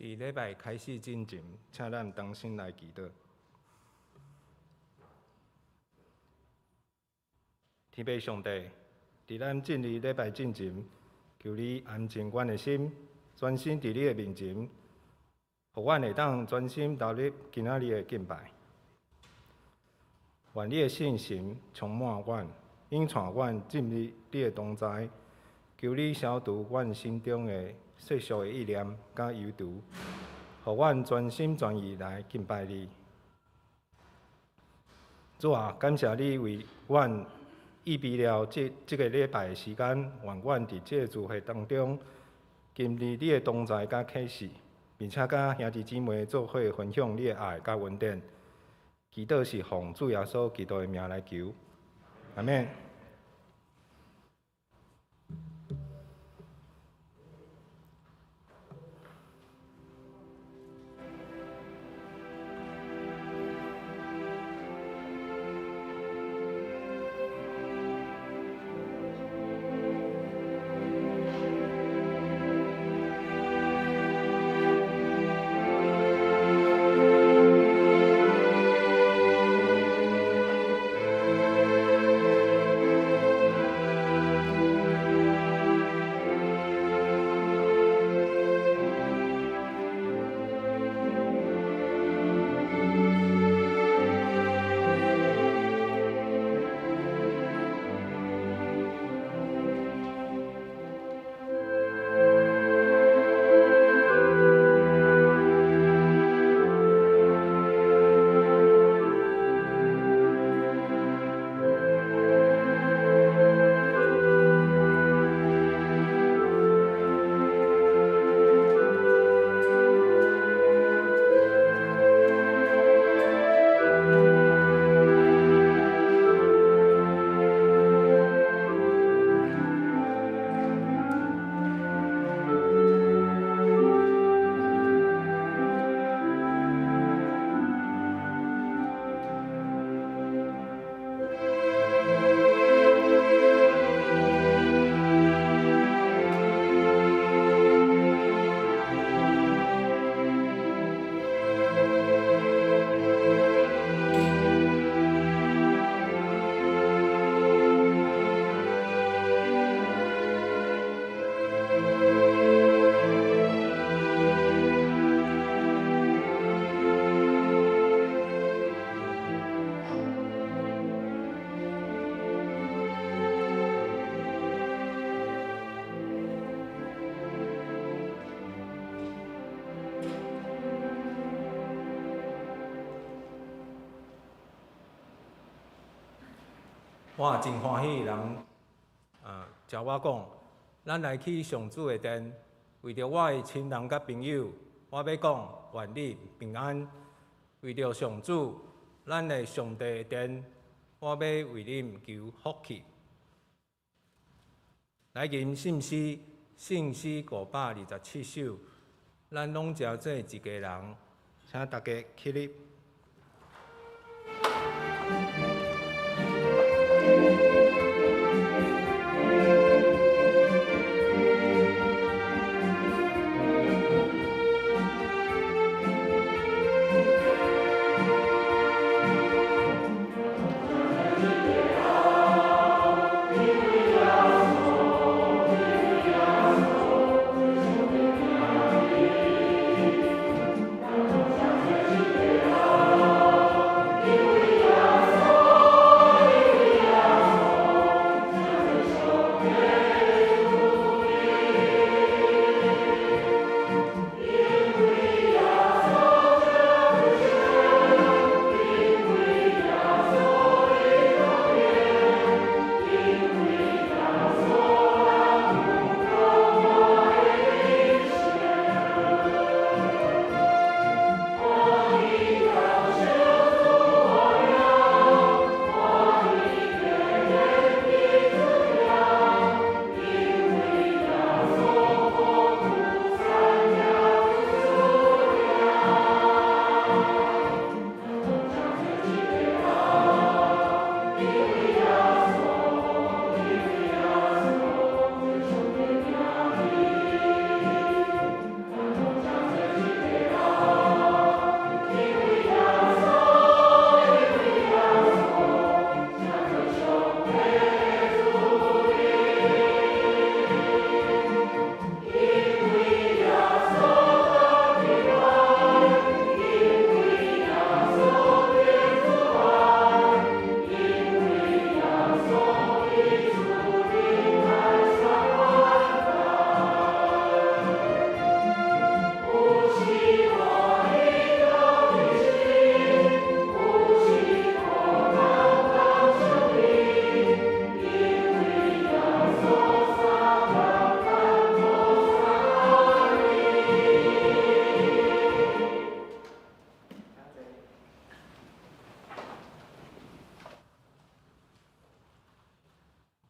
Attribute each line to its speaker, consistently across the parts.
Speaker 1: 伫礼拜开始进前，请咱同心来祈祷。天父上帝，伫咱进入礼拜进前，求你安静阮的心，专心伫你的面前，互阮会当专心投入今仔日的敬拜。愿你的信心充满阮，引带阮进入你的同在。求你消除阮心中的世俗的意念甲忧毒，互阮专心全意来敬拜你。主啊，感谢你为阮预备了这个礼拜的时间，愿阮伫这个聚会当中经历你的同在甲启示，并且甲兄弟姊妹做伙分享你的爱甲恩典。祈祷是奉主耶稣基督的名来求，阿免。我真欢喜人，招我讲，咱来去上主的殿，为着我的亲人甲朋友，我要讲愿你平安。为着上主，咱的上帝的殿，我要为恁求福气。来吟圣诗527首，咱拢照做一家人，请大家起立。
Speaker 2: Amen.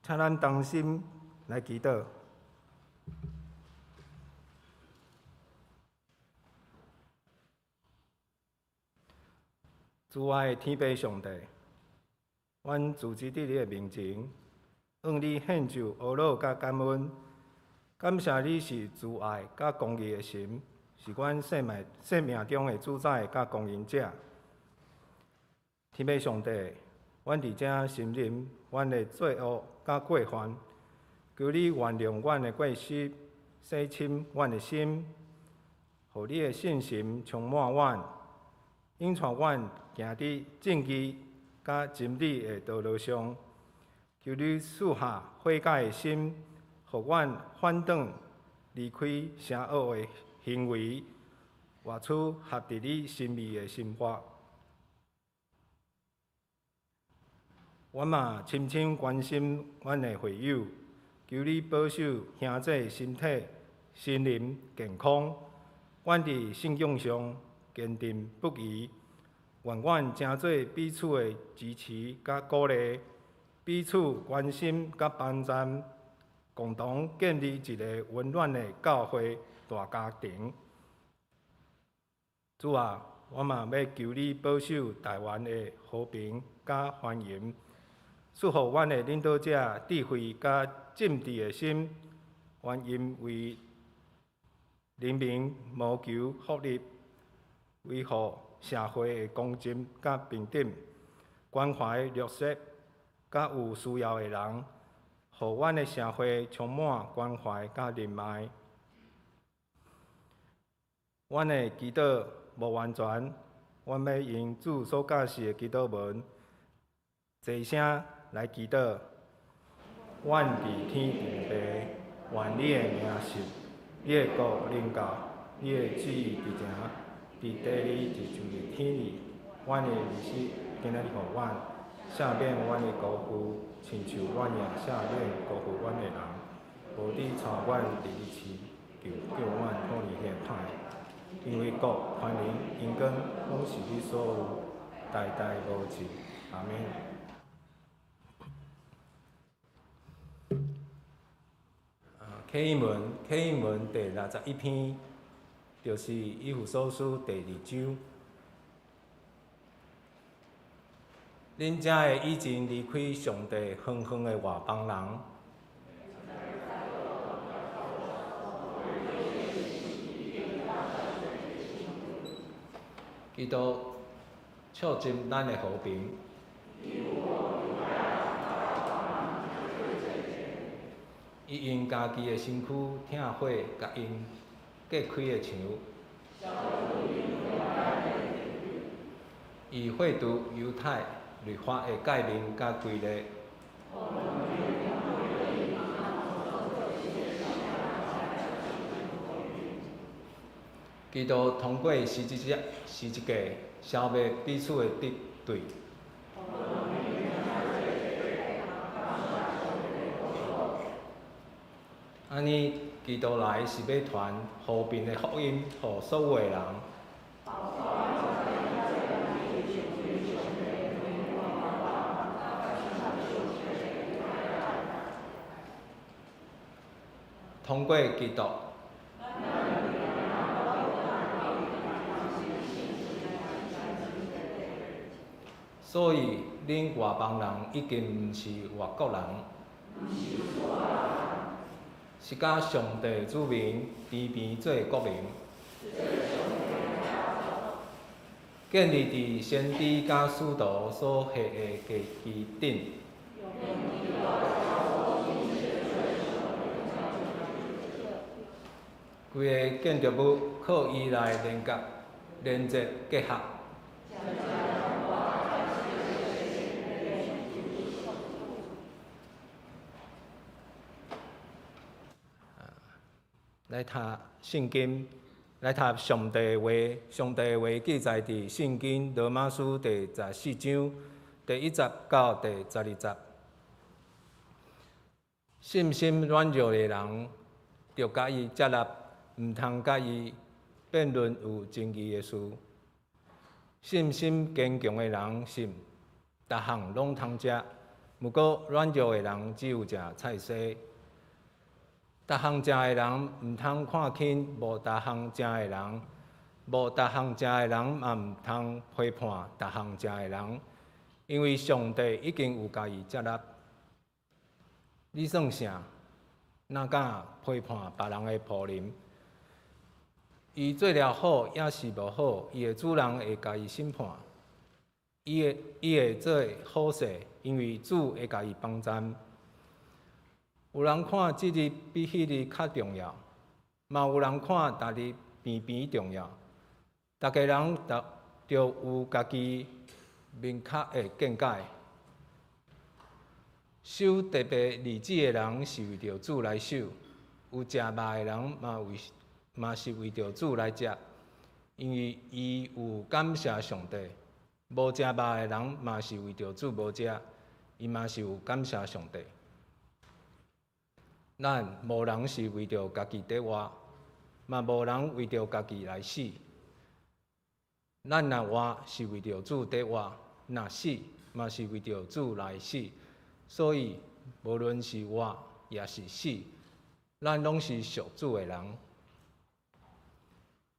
Speaker 1: 请咱同心来祈祷。慈爱的天父上帝，阮自持伫你的面前，向你献上懊恼甲感恩，感谢你是慈爱甲公义的神，是阮生命中的主宰甲供应者。天父上帝，阮伫遮承认阮的罪恶甲过犯，求你原谅阮的过失，洗清阮的心，互你的信心充满阮，引带阮行伫正义甲真理的道路上。求你赐下悔改的心，互阮反转离开邪恶的行为，活出合伫你心意的生活。阮嘛深深关心阮的会友，求你保守兄弟身体、心灵健康。阮伫信仰上坚定不移，愿阮诚做彼此的支持甲鼓励，彼此关心甲帮赞，共同建立一个温暖的教会大家庭。主啊，我嘛要求你保守台湾的和平甲繁荣，赐予阮的领导者智慧甲正直的心，愿因为人民谋求福利，维护社会的公正甲平等，关怀弱势甲有需要的人，互阮的社会充满关怀甲仁爱。阮的祈祷无完全，阮要用主所教示的祈祷文，齐声来祈祷。阮伫天顶爸，愿你的名实，你的国临到，你的旨意伫正，伫地里就像伫天里。阮的日子今日互阮，赦免阮的辜负，亲像阮也赦免辜负阮的人。无你带阮入日市，叫阮脱离遐歹。因为国、权能、荣光，拢是你所有，代代无尽。阿免。启应文第61篇，就是以弗所书第2章。恁遮的已经离开上帝远远的外邦人，基督促进咱的和平。伊用家己的身躯疼火，甲因隔开的墙。伊废除犹太律法的诫命甲规律。基督通过十字架消灭彼此的敌对。安尼，基督来是要传和平的福音，予所有的人。通过基督，所以恁外邦人已经毋是外国人。是甲上帝子民平平做国民，建立伫先知甲使徒所立的根基顶。规个建筑物靠伊来连接结合。来读圣经，来读上帝话。上帝话记载伫圣经罗马书第14章第1节到第12节。信心软弱的人，着甲伊接纳，毋通甲伊辩论有争议的事。信心坚强的人信，逐项拢通食，毋过软弱的人只有食菜西。逐项食的人毋通看轻无逐项食的人，无逐项食的人嘛毋通批判逐项食的人，因为上帝已经有家己接纳。你算啥？哪敢批判别人的仆人？伊做了好，也是无好，伊的主人会家己审判。伊会做好事，因为主会家己帮赞。有人看即日比迄日较重要，嘛有人看逐日平平重要。逐个人着有家己明确的见解。守特别日子的人是为着主来守，有食肉的人嘛是为着主来食，因为伊有感谢上帝；无食肉的人嘛是为着主无食，伊嘛是有感谢上帝。咱无人是为着家己在活，嘛无人为着家己来死。咱若活是为着主在活，若死嘛是为着主来死。所以无论是活也是死，咱拢是属主的人。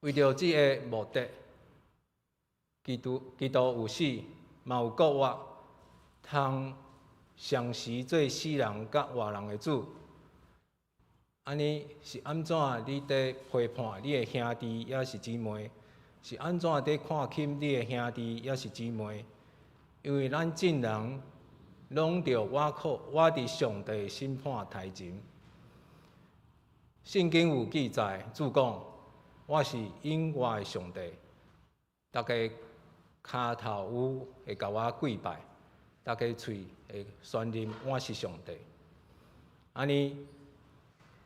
Speaker 1: 为着这个目的，基督有死，嘛有国活，通相时做死人甲活人的主。安尼是安怎？你伫批判你的兄弟也是姊妹？是安怎伫看轻你的兄弟也是姊妹？因为咱众人拢着我伫上帝审判台前。圣经有记载，主讲：我是永活的上帝，大家骹头有会甲我跪拜，大家喙会宣认我是上帝。安尼。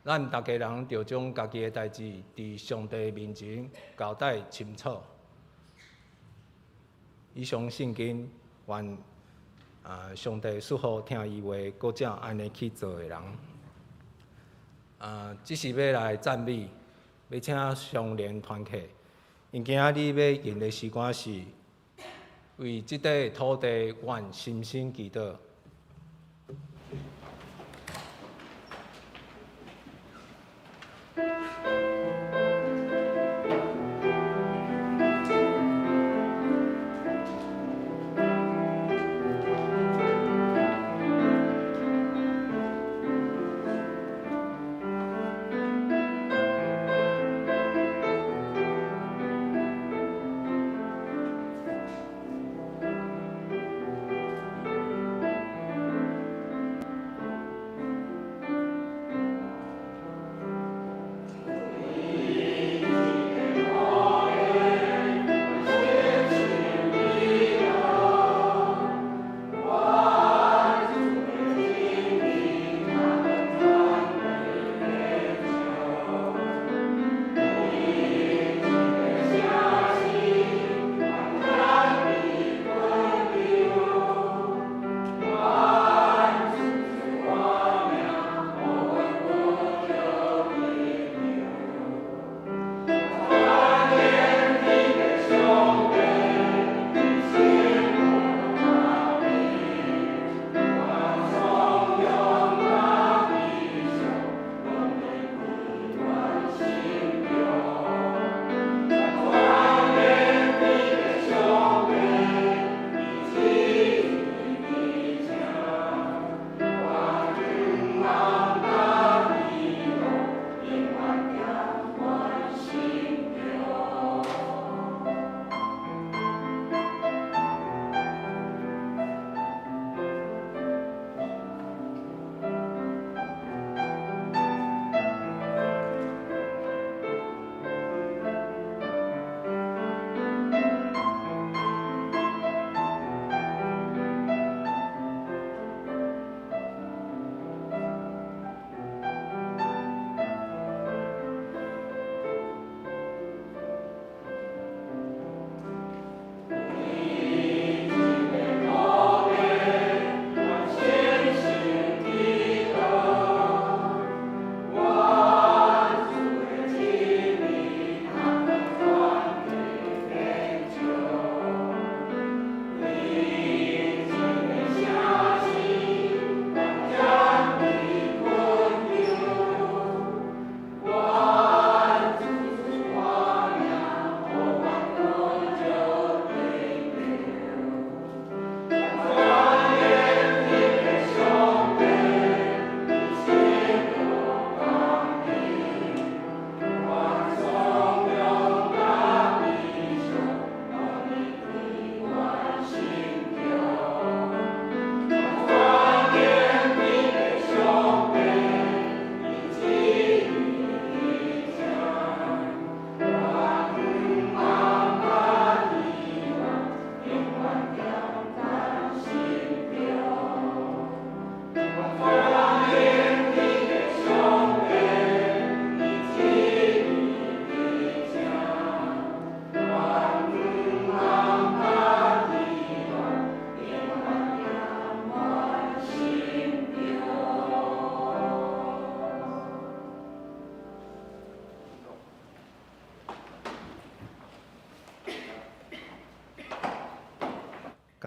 Speaker 1: 咱大家人着将家己的代志伫上帝面前交代清楚。以上圣经愿上帝赐福听伊话，搁照安尼去做的人。只是要来赞美，要请上联团契，因今仔日要吟的诗歌是为即块土地愿深深祈祷。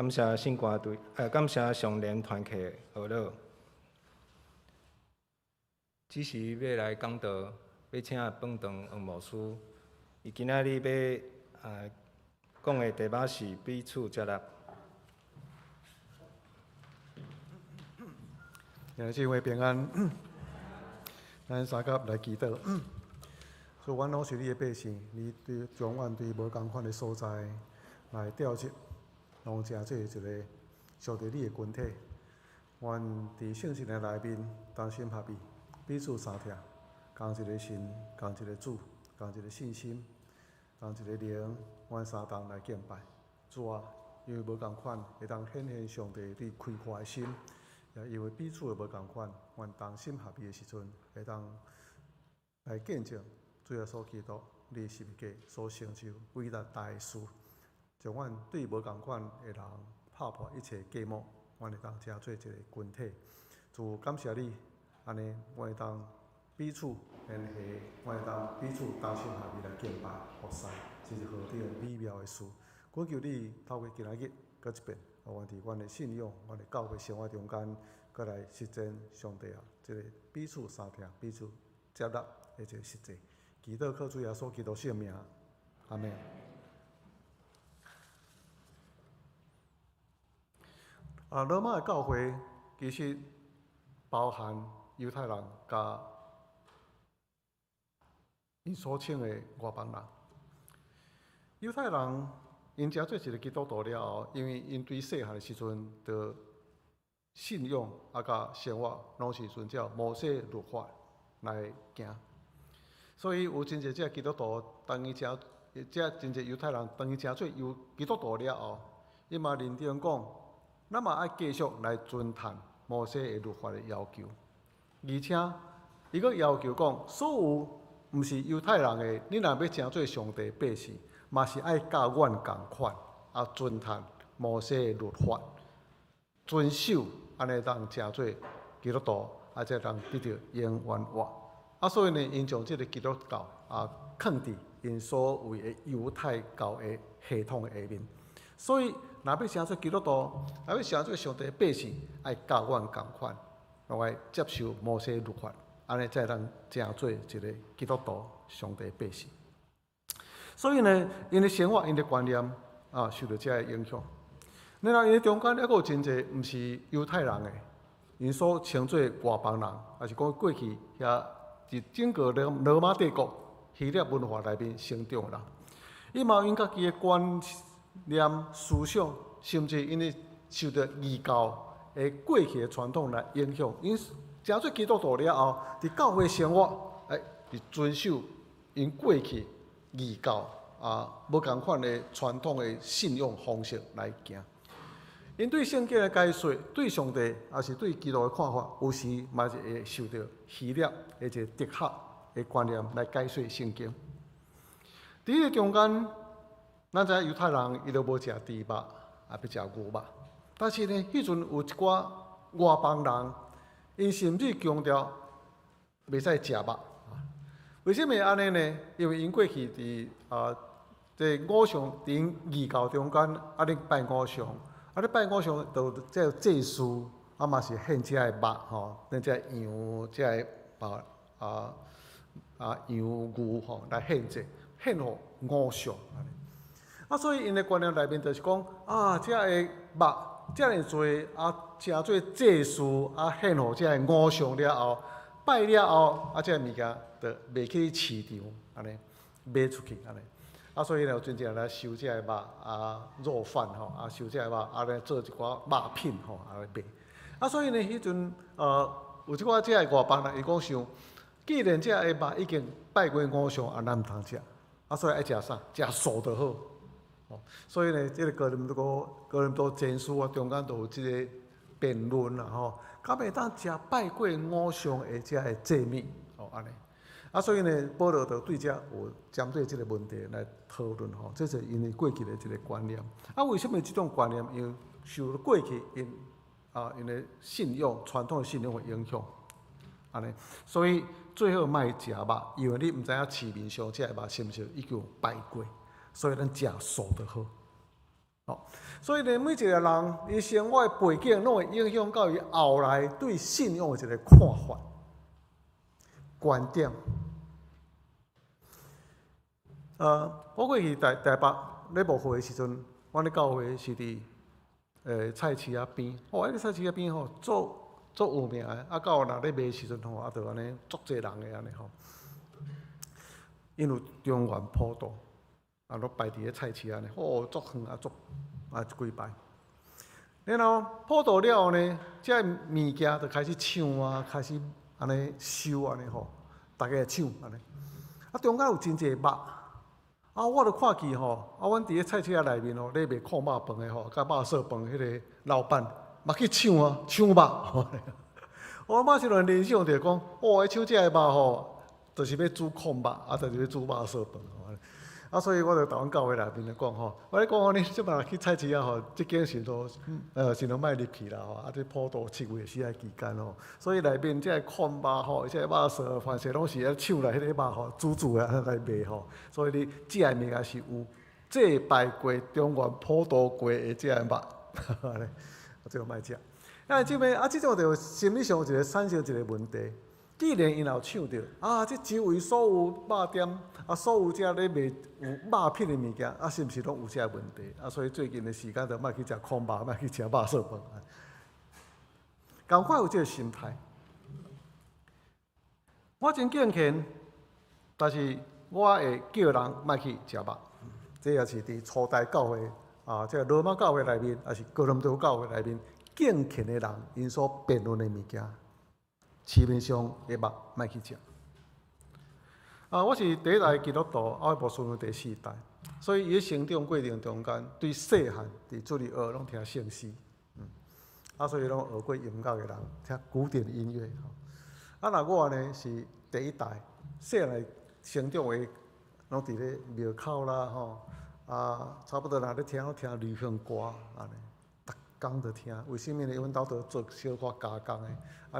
Speaker 1: 感谢信歌队，感谢上联团契的合乐。只是要来讲道，要请饭堂黄牧师，伊今仔日要讲的题目是彼此接纳。
Speaker 2: 各位平安，咱三甲来祈祷。所以，阮拢是你的百姓，你对将阮对无共款的所在来调集，拢成做一个属于你的群体。阮伫圣经的内面，同心合意，彼此相听，共一个神，共一个主，共一个信心，共一个灵，阮三同来敬拜。主啊，因为无共款，会当显现上帝你开阔的心。也因为彼此的无共款，阮同心合意的时阵，会当来见证主耶稣基督你十字架所成就伟大大事，将阮对无共款的人拍破一切隔膜，阮会当成做一个群体。主感谢你，安尼阮会当彼此联系，阮会当彼此同心合意来敬拜服侍，这是何等美妙的事！恳求你透过今仔日搁一遍。互阮伫阮的信仰、阮的教会生活中间，搁来实践上帝啊，即个彼此相听、彼此接纳的一个实际。祈祷靠主耶稣基督圣名，阿门。罗马的教会其实包含犹太人甲因所称的外邦人。犹太人因真做一个基督徒了后，因为因对细汉的时阵的信仰甲生活，拢是遵照摩西律法来行，所以有真侪只基督徒，当伊真侪犹太人，当伊真做基督徒了后，伊嘛认定讲，咱嘛爱继续来遵循摩西的律法的要求，而且伊阁要求讲，所有毋是犹太人的，你若要真做上帝百姓。嘛是爱甲阮共款，遵循摩西的律法，遵守，安尼当成做基督徒，才当得到永远活。所以呢，因将即个基督教放伫因所谓的犹太教的系统的下面。所以，若要成做基督徒，若要成做上帝百姓，爱甲阮共款，拢爱接受摩西律法，安尼才当成做一个基督徒，上帝百姓。所以呢，因的生活、因的观念受到这个影响。然后因中间还有真侪毋是犹太人的，因所称作外邦人，也是讲过去遐伫整个罗马帝国、希腊文化内面成长的人。伊嘛有因家己的观念、思想，甚至因为受到异教的过去的传统来影响，因成做基督徒了后，伫教会生活，伫遵守因过去。异教无共款的传统的信仰方式来行，因对圣经的解说，对上帝也是对基督的看法，有时嘛是会受到希腊的一个哲学的观念来解说圣经。伫迄个中间，咱知犹太人伊都无食猪肉，也要食牛肉，但是呢，迄阵有一寡外邦人，因甚至强调袂使食肉。为什么安尼呢？因为因过去伫这偶像伫因异教中间，咧拜偶像，咧拜偶像就这祭祀，嘛是献这个肉吼，咱这羊、这个羊牛吼来献祭，献互偶像。所以因的观念内面就是讲这个肉遮尔多成做祭祀献互这个偶像了后，拜了后这个物件。就卖去市场，安尼卖出去安尼。所以呢，有真正来收这个肉肉贩吼，收这个肉来做一寡肉品吼，来卖。所以呢，迄阵有一寡这个外邦人伊讲想，既然这个肉已经拜过偶像，咱毋通食，所以爱食啥？食素就好。所以呢，这个哥林多前书中间都有这个辩论啦吼，敢会当食拜过偶像的这个祭物安尼。所以呢，保罗就对这有针对这个问题来讨论吼，这是因为过去的一个观念。为什么这种观念因受过去因的信仰传统的信仰的影响？安尼，所以最好莫食肉，因为你毋知影市面上这个肉是毋是已经拜过，所以咱食素就好。所以呢，每一个人伊生活的背景，拢会影响到伊后来对信仰的一个看法、观点。我过去台北咧牧会的时阵，阮咧教会是伫菜市仔边。迄个菜市仔边吼，足有名的。到有人咧卖的时阵吼，就安尼足侪人的安尼吼。因有中原普渡，拢摆伫咧菜市仔呢，足远足几排。然后普渡了后呢，这物件就开始抢啊，开始安尼收安尼吼，大家抢安尼。中间有真侪肉。我著看见吼，阮伫咧菜市仔内面吼，咧卖烤肉饭的吼，甲肉色饭迄个老板，嘛去抢肉。我马上就联想着讲，迄抢这个肉吼，就是要煮烤肉，就是要煮肉色饭。所以我就同阮教会内面咧讲吼，我咧讲吼，你即摆去菜市仔吼，即间先都先都莫入去啦吼，即普渡7月4日期间吼，所以内面即个烤肉吼，即个肉色，凡是拢是咧抢来迄个肉吼，煮的来卖吼，所以你食的物件是有祭拜过、中原普渡过的即个肉，即个莫食。即摆即种就心理上有一个产生一个问题。既然因有抢着，即周围所有肉店所有遮咧卖有肉品的物件，是毋是拢有遮问题？所以最近的时间就莫去食烤肉，莫去食肉色饭。赶快有这个心态。我真敬虔，但是我会叫人莫去食肉。这也是伫初代教会即个罗马教会内面，也是哥林多教会内面敬虔的人因所辩论的物件。市面上的肉莫去食。我是第一代基督徒，我无顺第4代，所以伊咧成长过程中间，对细汉伫主日学拢听圣诗，所以拢学过音乐的人，听古典音乐。若我呢是第一代，细汉成长的拢伫咧庙口啦差不多若咧听流行歌安尼。工着听，为什么呢？阮兜着做小可加工的，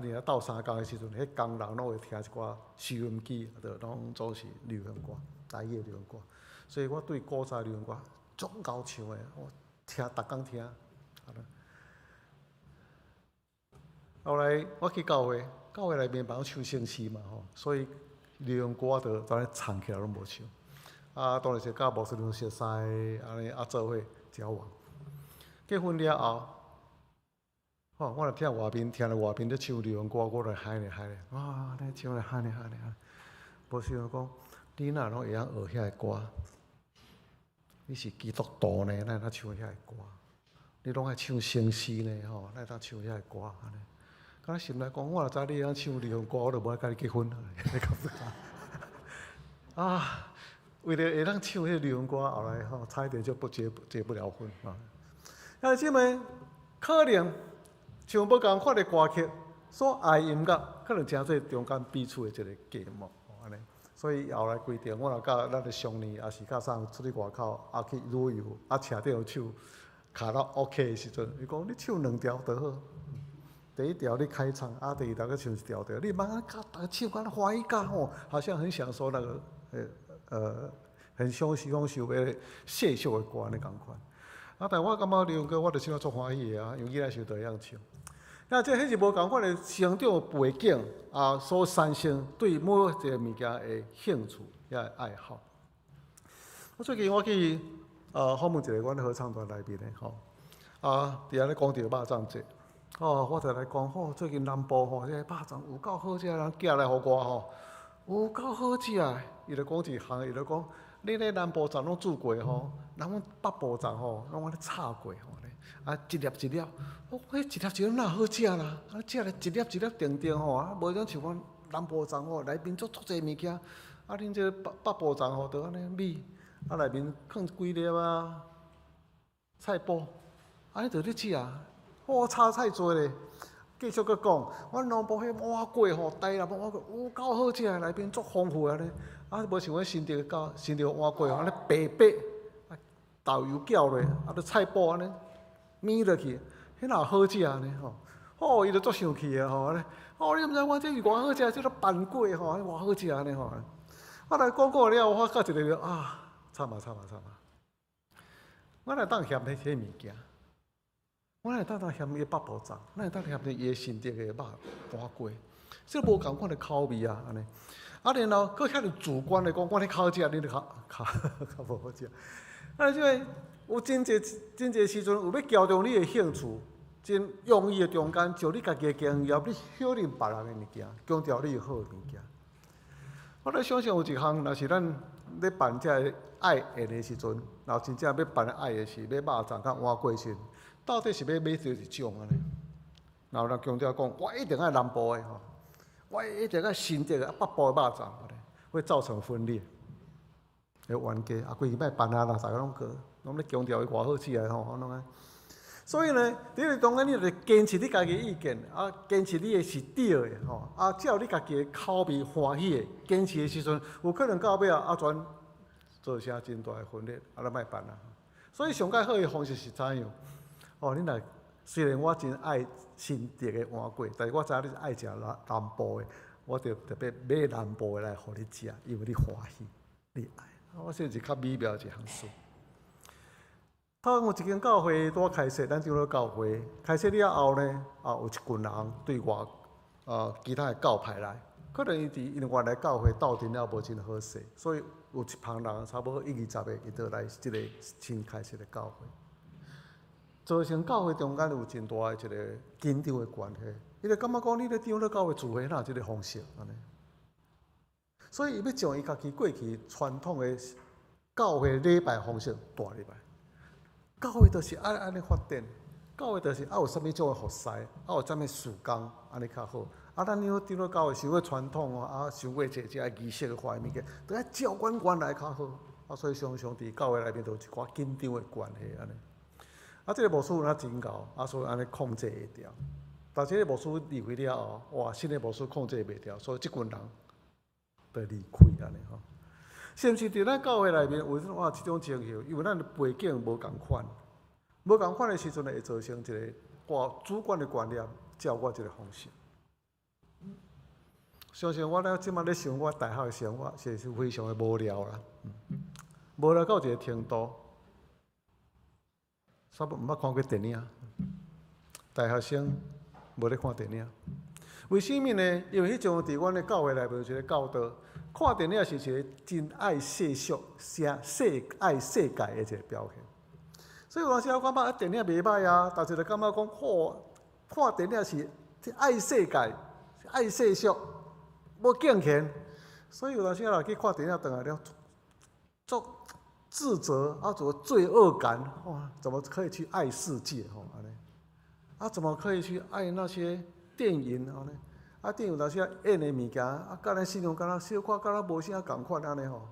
Speaker 2: 然后斗相共的时阵，迄工人拢会听一寡收音机，拢总是流行歌，台语流行歌。所以我对古早流行歌足够唱的，我听逐工听。后来我去教会内面嘛唱圣诗嘛所以流行歌就当然唱起来拢无唱。当然是甲穆斯林熟识，安尼做伙交往。结婚了后，我来听外面咧唱流行歌，我来嗨咧，咧唱咧嗨咧。无想讲，你若拢会晓学遐个歌，你是基督徒呢，咱唱遐个歌，你拢爱唱圣诗呢咱唱遐个歌安尼。敢若心内讲，我若知你会晓唱流行歌，我就无爱甲你结婚了。为了会当唱迄流行歌，后来差一点就结不了婚即摆可能像要共款的歌曲，所爱音乐，可能真做中间彼此的一个隔膜安尼。所以后来规定，我若甲咱的兄弟，也是甲啥出去外口，去旅游，车顶有唱，卡到 OK 的时阵，伊讲你唱2条就好。第1条你开场，第2条佮唱1条，你慢慢甲大家唱，敢欢喜甲好像很享受那个很享受迄世俗的歌安尼共款。但我感觉流行歌，我就唱足欢喜的因为伊来时就会晓唱。迄是无共款的成长背景所产生对每一个物件的兴趣也爱好。最近我去访问一个阮的合唱团内面的伫安尼讲到肉粽节，我就来讲最近南部这个肉粽有够好食，人寄来互我有够好食。伊就讲一项，伊就讲。恁咧南部站拢煮过咱北部站拢安尼炒过一粒一粒，迄一粒一粒哪好食啦？食咧一粒一粒定定无像阮南部站内面足侪物件，恁这北部站就安尼米，内面放几粒菜脯，安尼就咧食炒菜多咧。继续佫讲，阮南部迄碗粿台南碗粿有够好食，内面足丰富安尼。无像阮新竹碗粿安尼白白，豆油搅落，菜脯安尼抿落去，迄哪好食呢伊就足生气啊安尼。你毋知我这是偌好食，这个板粿偌好食安尼我来讲了，我发觉一个惨啊！我来当嫌迄物件，我来当嫌伊八宝粽，咱来当嫌伊个心地个肉盘粿，这无共款的口味啊，安尼。啊，然后佫遐尼主观的讲，我咧口食，你咧较无好食。啊，即个有真侪时阵，有要调动你的兴趣，真用意的中间，就你家己的经验，你晓认别人的物件，强调你好的物件。我咧想象有一项，若是咱咧办这爱宴的时阵，然后真正要办爱的是要肉粽甲碗粿时，到底是要买多一种安尼？然后咱强调讲，我一定爱南部的吼。我一定要新这个北部的肉粽，会造成分裂，会冤家。啊，规日摆办啊啦，大家拢过，拢咧强调伊偌好食的吼，拢啊。所以呢，伫个当然你着坚持你家己的意见，啊，坚持你的是对的吼，啊，照你家己的口味欢喜的，坚持的时阵，有可能到尾啊全造成真大的分裂，啊，咱莫办啦。所以上较好的方式是怎样？哦，你若虽然我真爱新竹的碗粿，但是我知影你是爱食南部的，我就特别买南部的来互你食，因为你欢喜，你爱。我说是较美妙一项事。台湾有一间教会拄开设，咱长老教会开设了后呢，有一群人对外其他的教派来，可能因为原来教会斗阵了无真好势，所以有一帮人差不多1、20个，伊就来即个新开设的教会。造成教会中间有真大的一个紧张的关系，伊就感觉讲，你咧长老教会聚会哪即个方式安尼，所以伊要将伊家己过去传统的教会礼拜方式带入来。教会就是爱安尼发展，教会就是有啥物种的服侍，有啥物事工安尼较好。咱长老教会想过传统想过这仪式化的物件，都爱照原来较好。所以常常伫教会内面都有一寡紧张的关系安尼。这个牧师有哪真够，所以安尼控制会掉。但这个牧师离开了后，哇，新的牧师控制袂掉，所以即群人就离开安尼吼。甚至伫咱教会内面，为什么即种情形？因为咱背景无共款，无共款的时阵，会造成一个主观的观念，照我即个方式。相信我即摆咧想我大学的生活，是非常的无聊啦，无聊到一个程度。差不多毋捌看过电影，大学生无咧看电影。为什么呢？因为迄种伫阮的教会内面有一个教导，看电影是一个真爱世俗、爱世界的一个表现。所以有时我感觉电影袂歹啊，但是就感觉讲看电影是爱世界、爱世俗，无敬虔。所以有时若去看电影，回来了足自责怎么罪恶感？哇，怎么可以去爱世界？怎么可以去爱那些电影？电影那些演的物件，甲咱信仰敢若小可敢若无啥共款安尼吼。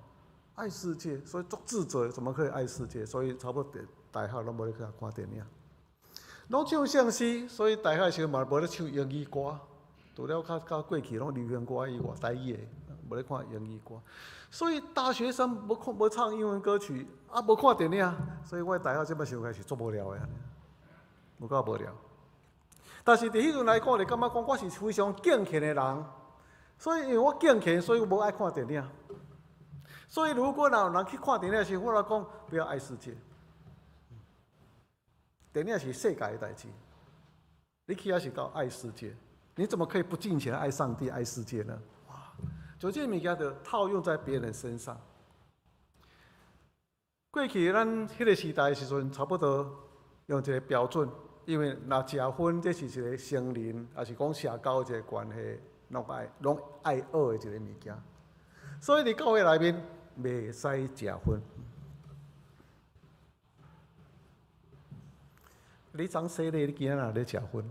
Speaker 2: 爱世界，所以足自责，怎么可以爱世界？所以差不多大学拢无咧去看电影，拢唱圣诗，所以大学的时候嘛无咧唱英语歌，除了较过去拢流行歌以外，台语的无咧看英语歌。所以大学生无唱英文歌曲，无看电影，所以我大学即摆想起是足无聊的，有够无聊。但是伫迄阵来讲，就感觉讲我是非常敬虔的人，所以因为我敬虔，所以我无爱看电影。所以如果若有人去看电影时，我来讲不要爱世界。电影是世界的代志，你去是到爱世界，你怎么可以不尽情爱上帝、爱世界呢？就这物件就套用在别人身上。过去咱迄个时代的时阵，差不多用一个标准，因为若食薰，这是一个成人，也是讲社交一个关系，拢爱学的一个物件。所以伫教会内面袂使食薰。你昨洗礼，你今仔日咧食薰，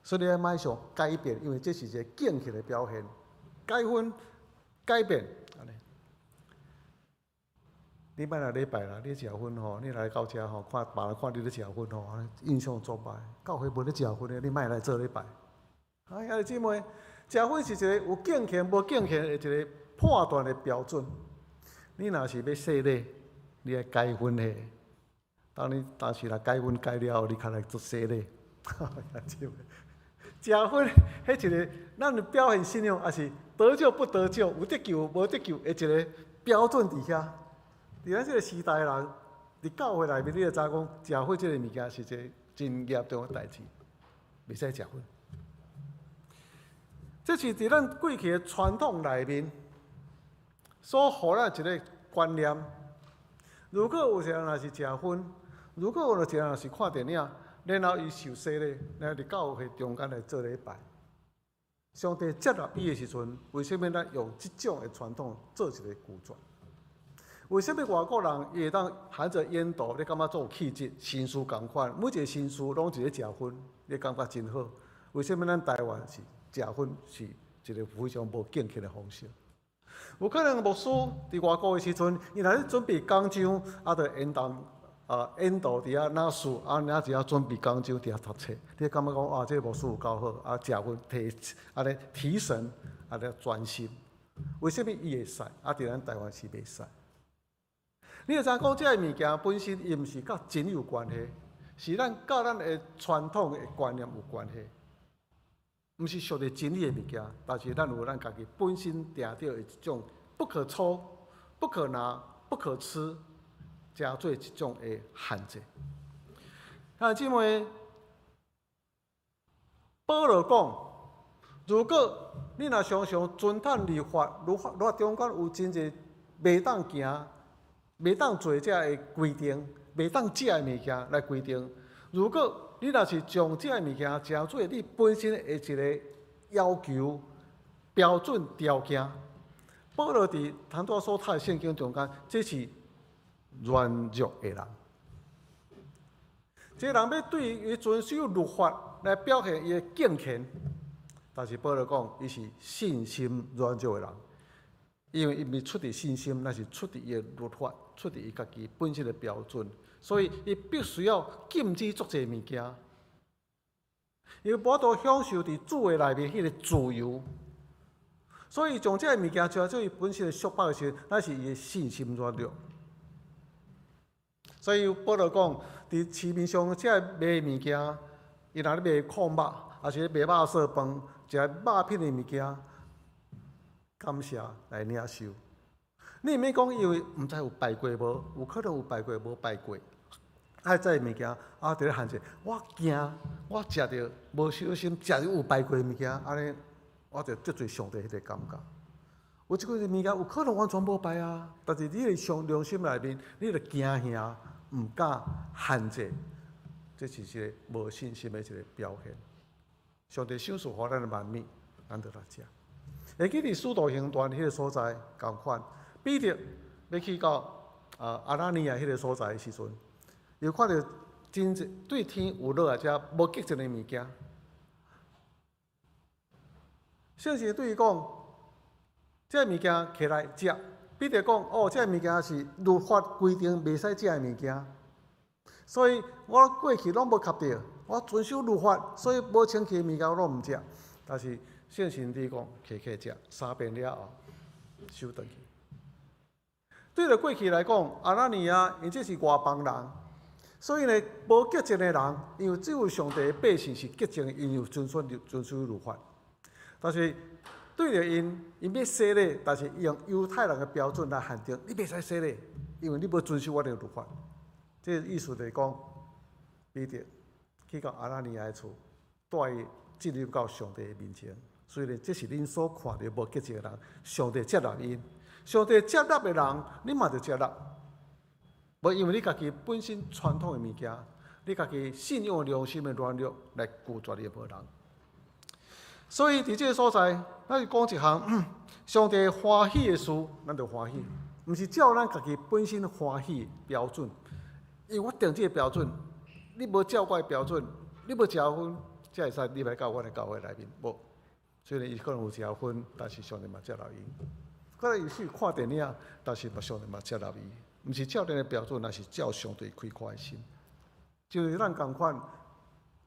Speaker 2: 所以你要马上改变，因为这是一个敬虔的表现。改变，安尼。你摆来礼拜啦，你食薰吼，你来到遮吼，看别人看你咧食薰吼，印象足歹。教会无咧食薰的，你莫来做礼拜。兄弟姊妹，食薰是一个有敬虔无敬虔的一个判断的标准。你若是要洗礼，你爱改薰的。但是若改薰改了后，你较来做洗礼。兄弟姊妹。食薰，迄一个咱的表现信仰，也是得救不得救、有得救无得救的一个标准伫遐。伫咱这个时代人，伫教会内面，你就知讲食火即个物件是一个真严重的代志，袂使食火。这是伫咱过去的传统内面所互咱一个观念。如果有一个人若是食薰，如果有一个人若是看电影，然后伊受洗咧，然后伫教会中间来做礼拜，上帝接纳伊的时阵，为什么咱用即种的传统做一个拒绝？为什么外国人伊会当含着烟斗，你感觉做有气质，新书共款，每一个新书拢一个食薰，你感觉真好？为什么咱台湾是食薰是一个非常无敬虔的方式？有可能牧师伫外国的时阵，伊若咧准备讲章，就引导伫遐拿书，然后只要准备讲章，伫遐读册，你感觉讲这个牧师有够好，食薰提神，咧专心。为什么伊会使？伫咱台湾是袂使？你会知讲这个物件本身伊毋是甲真有关系，是甲咱的传统的观念有关系。毋是属于真理的物件，但是咱有咱家己本身定着的一种不可抽、不可拿、不可吃，加做一种的限制。弟姊妹，保罗讲，如果你若常常遵守律法中间有真侪袂当行、袂当做这的规定、袂当食的物件来规定，如果你若是将这个物件诚做你本身的一个要求、标准条件，保罗伫谈到所读的圣经中间，这是软弱的人。这个人要对于遵守律法来表现伊的敬虔，但是保罗讲，伊是信心软弱的人，因为伊毋是出于信心，那是出于伊的律法，出于伊家己本身的标准。所以，伊必须要禁止足侪物件，因为无法度享受伫主的内面迄个自由。所以，将这个物件照做伊本身的束缚的时候，那是伊的信心软弱。所以，保罗讲，伫市面上这卖物件，伊若咧卖矿肉，还是咧卖肉色饭，食肉品的物件，感谢来领受。你毋免讲，因为毋知有拜过无，有可能有拜过无拜过。爱这物件伫咧限制，我惊我食着无小心食着有拜过的物件，安尼我就得罪上帝迄个感觉。有即个物件有可能完全无拜啊，但是你的上良心内面，你着惊吓，毋敢限制，这是一个无信心的一个表现。上帝赏赐予咱的万物，咱着来食。会记伫使徒行传迄个所在共款，彼得要去到阿拉尼亚迄个所在的时阵。又看到真对天有落来遮无洁净的物件，圣经对伊讲，这物件摕来食。彼得讲，这物件是律法规定袂使食的物件，所以我过去拢无合着，我遵守律法，所以无清气的物件我拢毋食。但是圣经对伊讲，摕起食，3遍了后收回去。对着过去来讲，阿拉尼亚因这是外邦人。所以呢，无洁净的人，因为只有上帝的百姓是洁净的，因有遵守律法。但是对着因要洗礼，但是伊用犹太人的标准来限定，你袂使洗礼，因为你无遵守我的律法。这个意思就是讲，彼得去到阿拉尼亚的厝，带伊进入到上帝的面前。所以呢，这是恁所看到无洁净的人，上帝接纳因，上帝接纳的人，你嘛就接纳。无因为你家己本身传统的物件，你家己信仰良心的软弱来拒绝你的无人。所以伫这个所在，咱是讲一项，上帝欢喜的事，咱就欢喜，毋是照咱家己本身欢喜标准。因为我定这个标准，你无照我的标准，你无食薰，才会使你来到我的教会内面。无，所以伊可能有食薰，但是上帝嘛接纳伊。可能伊去看电影，但是上帝嘛接纳伊。毋是照咱的标准，那是照上帝开阔的心。就是咱共款，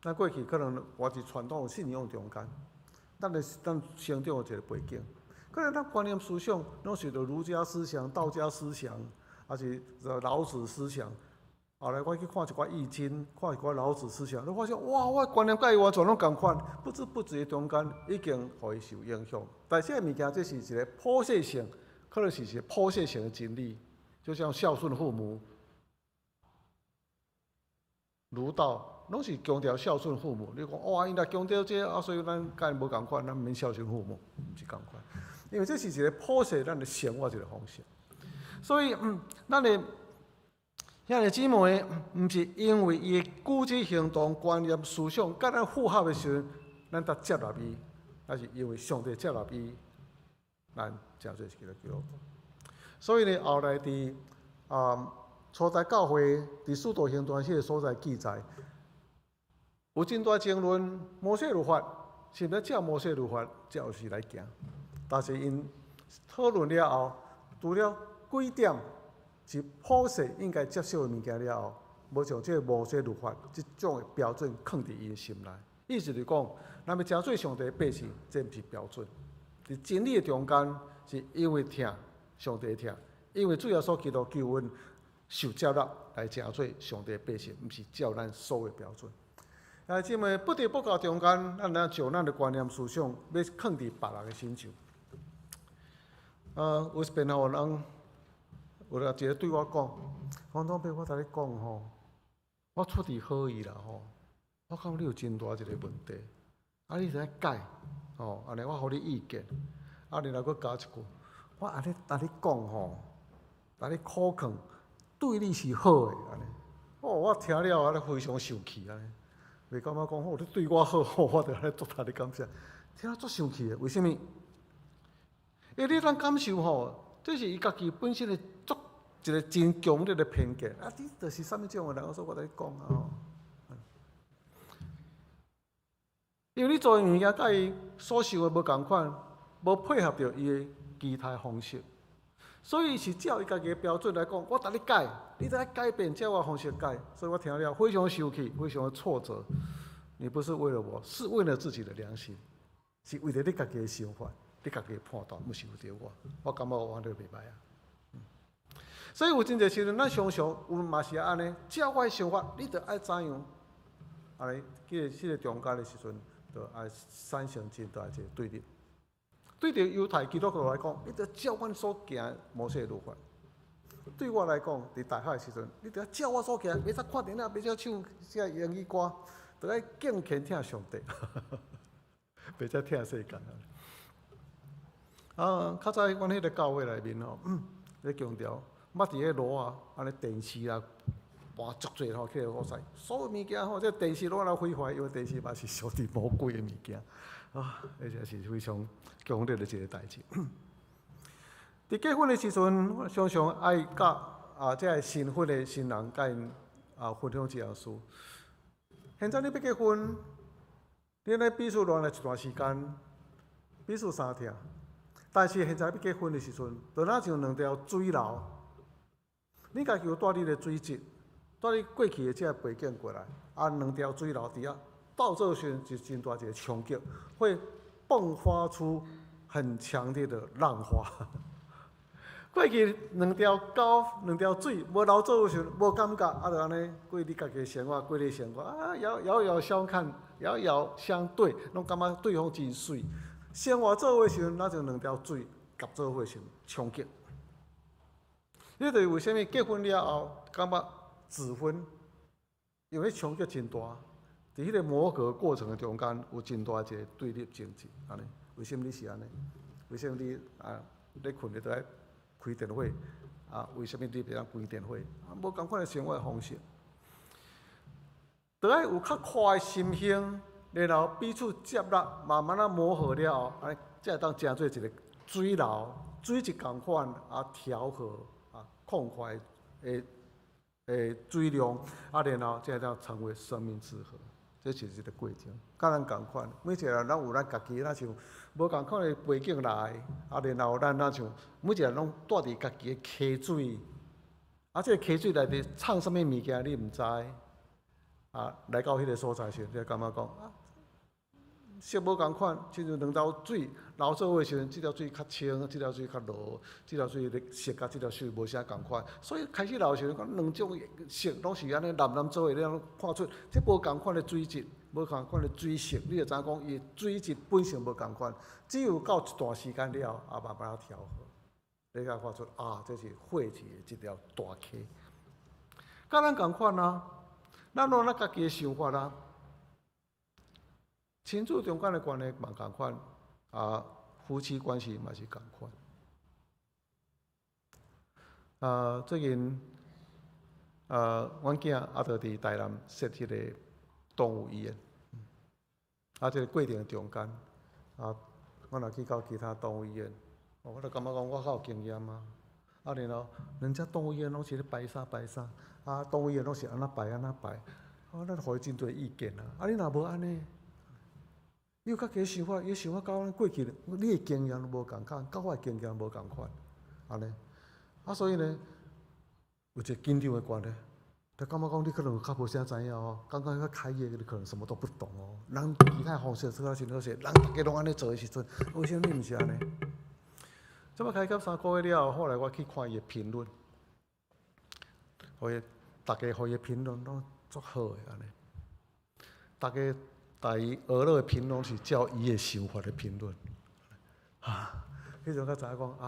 Speaker 2: 咱过去可能活伫传统信仰中间，咱成长的一个背景，可能咱观念思想拢是着儒家思想、道家思想，还是老子思想。后来我去看一寡易经，看一寡老子思想，就发现哇，我观念甲伊完全拢共款，不知不觉中间已经互伊受影响。但这个物件，这是一个普世性，可能是一个普世性的真理。就像孝顺父母，儒道，拢是强调孝顺父母。你讲哇，因若强调这啊，所以咱甲因无共款，咱毋免孝顺父母，毋是共款。因为这是一个普世咱的生活一个方式。所以，咱的兄弟姊妹，毋是因为伊的举止行动、观念、思想，甲咱符合的时阵，咱才接纳伊，那是因为上帝接纳伊，咱真做是基督徒。所以呢，后来伫初代教会伫使徒行传迄个所在记载，有真大争论摩西律法是毋是照摩西律法照是来行，但是因讨论了后，除了几点是普世应该接受的物件了后，无像这摩西律法这种的标准放伫伊心内。意思是讲，咱要真做上帝的百姓，这毋是标准。伫真理的中间，是因为听上帝听，因为主耶稣基督救恩受接纳来真做上帝的百姓，毋是照咱所有的标准。姊妹不得不到中间，咱要就咱的观念思想，要放伫别人的身上。有一遍有人有一个对我讲，黄总伯，我甲你讲吼，我出于好意啦吼，我感觉你有真大一个问题，啊，你使改，吼，安尼我互你意见，啊，然后佫加一句，我安尼讲吼，安尼苦劝，对你是好的，安尼，我听了安尼非常生气安尼，袂感觉讲哦，你对我好，我着安尼足大的感谢，听了足生气的，为什么？因为你咱感受吼，这是伊家己本身的足一个真强烈的偏见。啊，你就是啥物种的人，我甲你讲啊吼。因为你做的物件甲伊所受的无共款，无配合着伊的其他方式，所以是照伊家己的标准来讲，我甲你改，你得改变，照我方式改。所以我听了非常生气，非常的挫折。你不是为了我，是为了自己的良心，是为了你家己的想法。你家己判断，毋是为着我，我感觉我安尼袂歹啊。所以有真侪时阵，咱常常有嘛是安尼，照我的想法，你着爱怎样？安尼，迄个中间的时阵，着爱产生真大一个对立。对着犹太基督徒来讲，你着照阮所行摩西律法；对我来讲，伫大海的时阵，你着照我所行，袂使看电影，袂使唱这英语歌，着爱敬虔听上帝，袂使听世间。较早阮迄个教会内面吼，咧强调，捌伫迄路啊，安尼电视啊，搬足侪吼，去个所在，所有物件吼，这电视拢来毁坏，因为电视嘛是上帝魔鬼的物件，而且是非常强烈的一个代志。伫结婚的时阵，我常常爱甲这新婚的新人甲因分享一件事。现在你要结婚，你咧彼此恋爱一段时间，彼此相听。但是现在要结婚的时阵，就若像两条水流，你家己有带你的水质，带你过去的这个背景过来，两条水流伫遐倒做时就真大一个冲击，会迸发出很强烈的浪花。过去两条沟、两条水无流做时无感觉，就安尼过你家己的生活，过你的生活遥遥相看，遥遥相对，拢感觉对方真水。生活做伙时阵，咱就两条水夹做伙时冲击。你就是为虾米结婚了后，感觉自婚，因为冲击真大，伫迄个磨合过程的中间，有真大一个对立争执，安尼。为什么你是安尼？为什么你咧困咧都爱开电火？为什么你袂当关电火？无共款的生活方式，都爱有较快的心性。然后彼此接纳，慢慢磨合了后，安尼才会当成做一个水流，水一共款调和畅快的水量，然后才会当成为生命之河。这就是一个过程，甲咱共款。每一个人咱有咱家己，咱像无共款的背景来，然后咱像每一个人拢带伫家己的溪水，这个溪水内底藏什么物件你毋知，来到迄个所在时，你就感觉讲色无共款，亲像两条水流做伙时阵，这条水较清，这条水较濁，这条水的色甲这条水无啥共款，所以开始流时阵，讲两种色拢是安尼蓝做伙，你通看出这无共款的水质，无共款的水色，你就知影讲伊水质本身无共款，只有到一段时间了，慢慢调和，你才看出这是汇集的一条大溪。甲咱共款啊，咱拢咱家己的想法啦。亲子中间的关系嘛共款，夫妻关系嘛是共款。最近阮囝就伫台南设迄个动物医院，这个过程中间，我若去到其他动物医院，我就感觉讲我较有经验啊。然后人家动物医院拢是咧排啥，动物医院拢是安那排，咱互伊真侪意见啊。你若无安尼，你有家己想法，伊想法甲阮过去你的经验无共款，甲我的经验无共款，安尼。所以呢，有一个紧张的关系，就感觉讲你可能较无啥知影哦，刚刚要开业，你可能什么都不懂哦。人其他方式做啊真好势，人大家拢安尼做的时阵，为什么你毋是安尼？这要开到3个月了，后来我去看伊的评论，大家互伊的评论拢足好的安尼。大家对伊俄勒的评论是照伊的想法的评论，迄阵才知影讲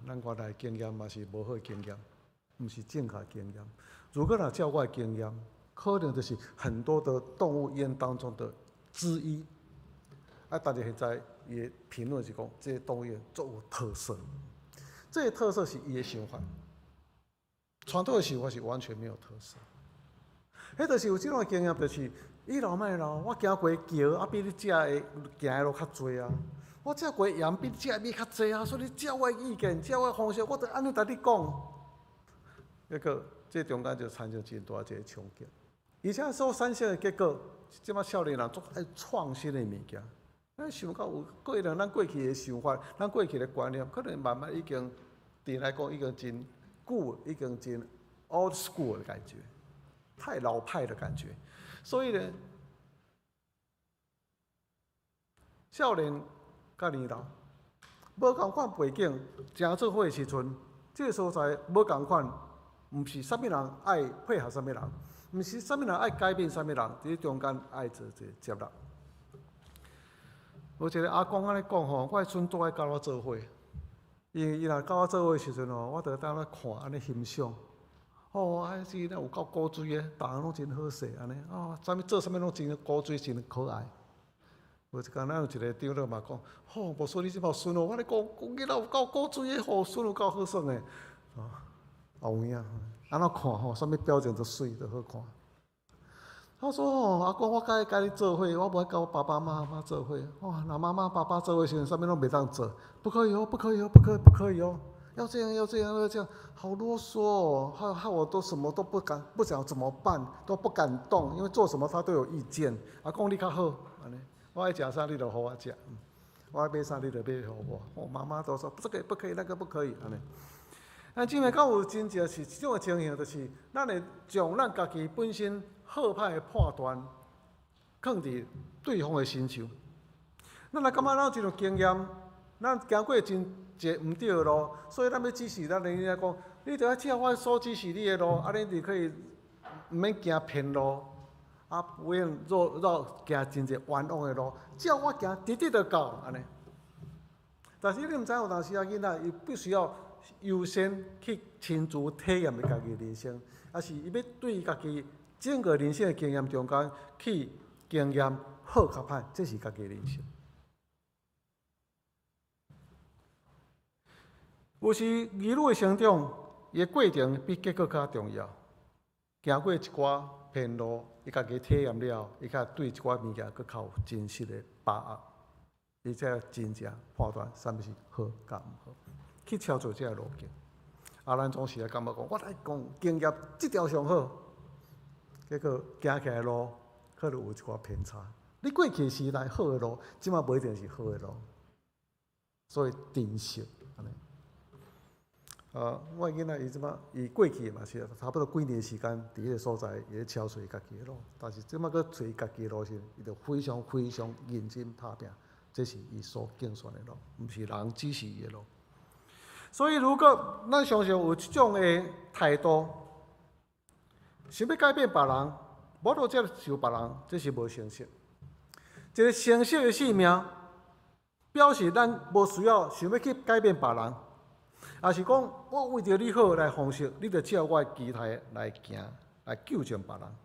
Speaker 2: 咱原来经验嘛是无好的经验，毋是正确的经验。如果若照我的经验，可能就是很多的动物医院当中的之一。但是现在伊的评论是讲，这个动物医院足有特色。这个特色是伊的想法，传统的想法是完全没有特色。迄就是有这种经验，就是倚老卖老，我行过桥比你食的行的路较济啊。我食过盐比你食的米较济啊，所以你照我的意见，照我的方式，我就安尼甲你讲。这中间就产生真大一个冲击，而且所产生的结果，即摆少年人做爱创新的物件。咱想到有可能咱过去的想法，咱过去的观念，可能慢慢已经对来讲已经真旧，已经真 old school 的感觉，太老派的感觉。所以呢，少年甲年老无共款背景，正做伙的时阵，这个所在无共款。毋是啥物人爱配合啥物人，毋是啥物人爱改变啥物人，伫中间爱做一个接纳。有一个阿公安尼讲吼，我的孙都爱甲我做伙，因为伊若甲我做伙的时阵吼，我着当咧看安尼欣赏。是有够古锥的，逐项拢真好势安尼。做啥物拢真古锥，真可爱。有一天，咱有一个长老嘛讲，无说你即包孙哦，我咧讲囡仔有够古锥的，孙有够好耍的。后影，安怎看吼？啥物表情都水，都好看。他说：“阿公，我该甲你做伙，我无爱甲我爸爸妈妈做伙。那妈妈、爸爸做伙时，啥物拢袂当做，不可以哦，不可以哦，不可以哦，要这样，要这样，要这样，好啰嗦哦，害我都什么都不敢，不想怎么办，都不敢动，因为做什么他都有意见。阿公你较好，安尼，我爱食啥你就互我食，我爱买啥你就买互我。妈妈都说这个不可以，那个不可以，安尼。”咱即卖敢有真正是即种的情形，就是咱会将咱家己本身好歹的判断放伫对方的身上。咱若感觉咱有即种经验，咱行过真一个毋对的路，所以咱要指示咱的囡仔讲，你着要照我所指示你的路，你就可以毋免行偏路，不用绕行真侪冤枉的路，照我行，直直就到安尼。但是你毋知有当时囡仔伊必须要优先去亲自体验家己的人生，还是伊要对家己整个人生的经验中间去经验好甲歹，这是家己的人生。有时儿女的成长，伊的过程比结果较重要。行过一寡偏路，伊家己体验了，伊较对一寡物件佫较有真实的把握，伊才真正判断啥物是好甲毋好。去操作这个路径，咱总是会感觉讲，我来讲经验这条上好，结果行起来路可能有一寡偏差。你过去时代好的路，即马不一定是好的路，所以珍惜安尼。我囡仔伊即马伊过去嘛是差不多几年时间伫迄个所在，伊咧操作家己的路，但是即马佮找家己的路时，伊就非常非常认真打拼，这是伊所竞选的路，毋是人指示伊的路。所以，如果咱常常有这种的态度，想要改变别人，无就接受别人，这是无成熟。一个成熟的性命，表示咱无需要想要去改变别人，也是讲我为着你好来方式，你着照我的期待来行，来救助别人。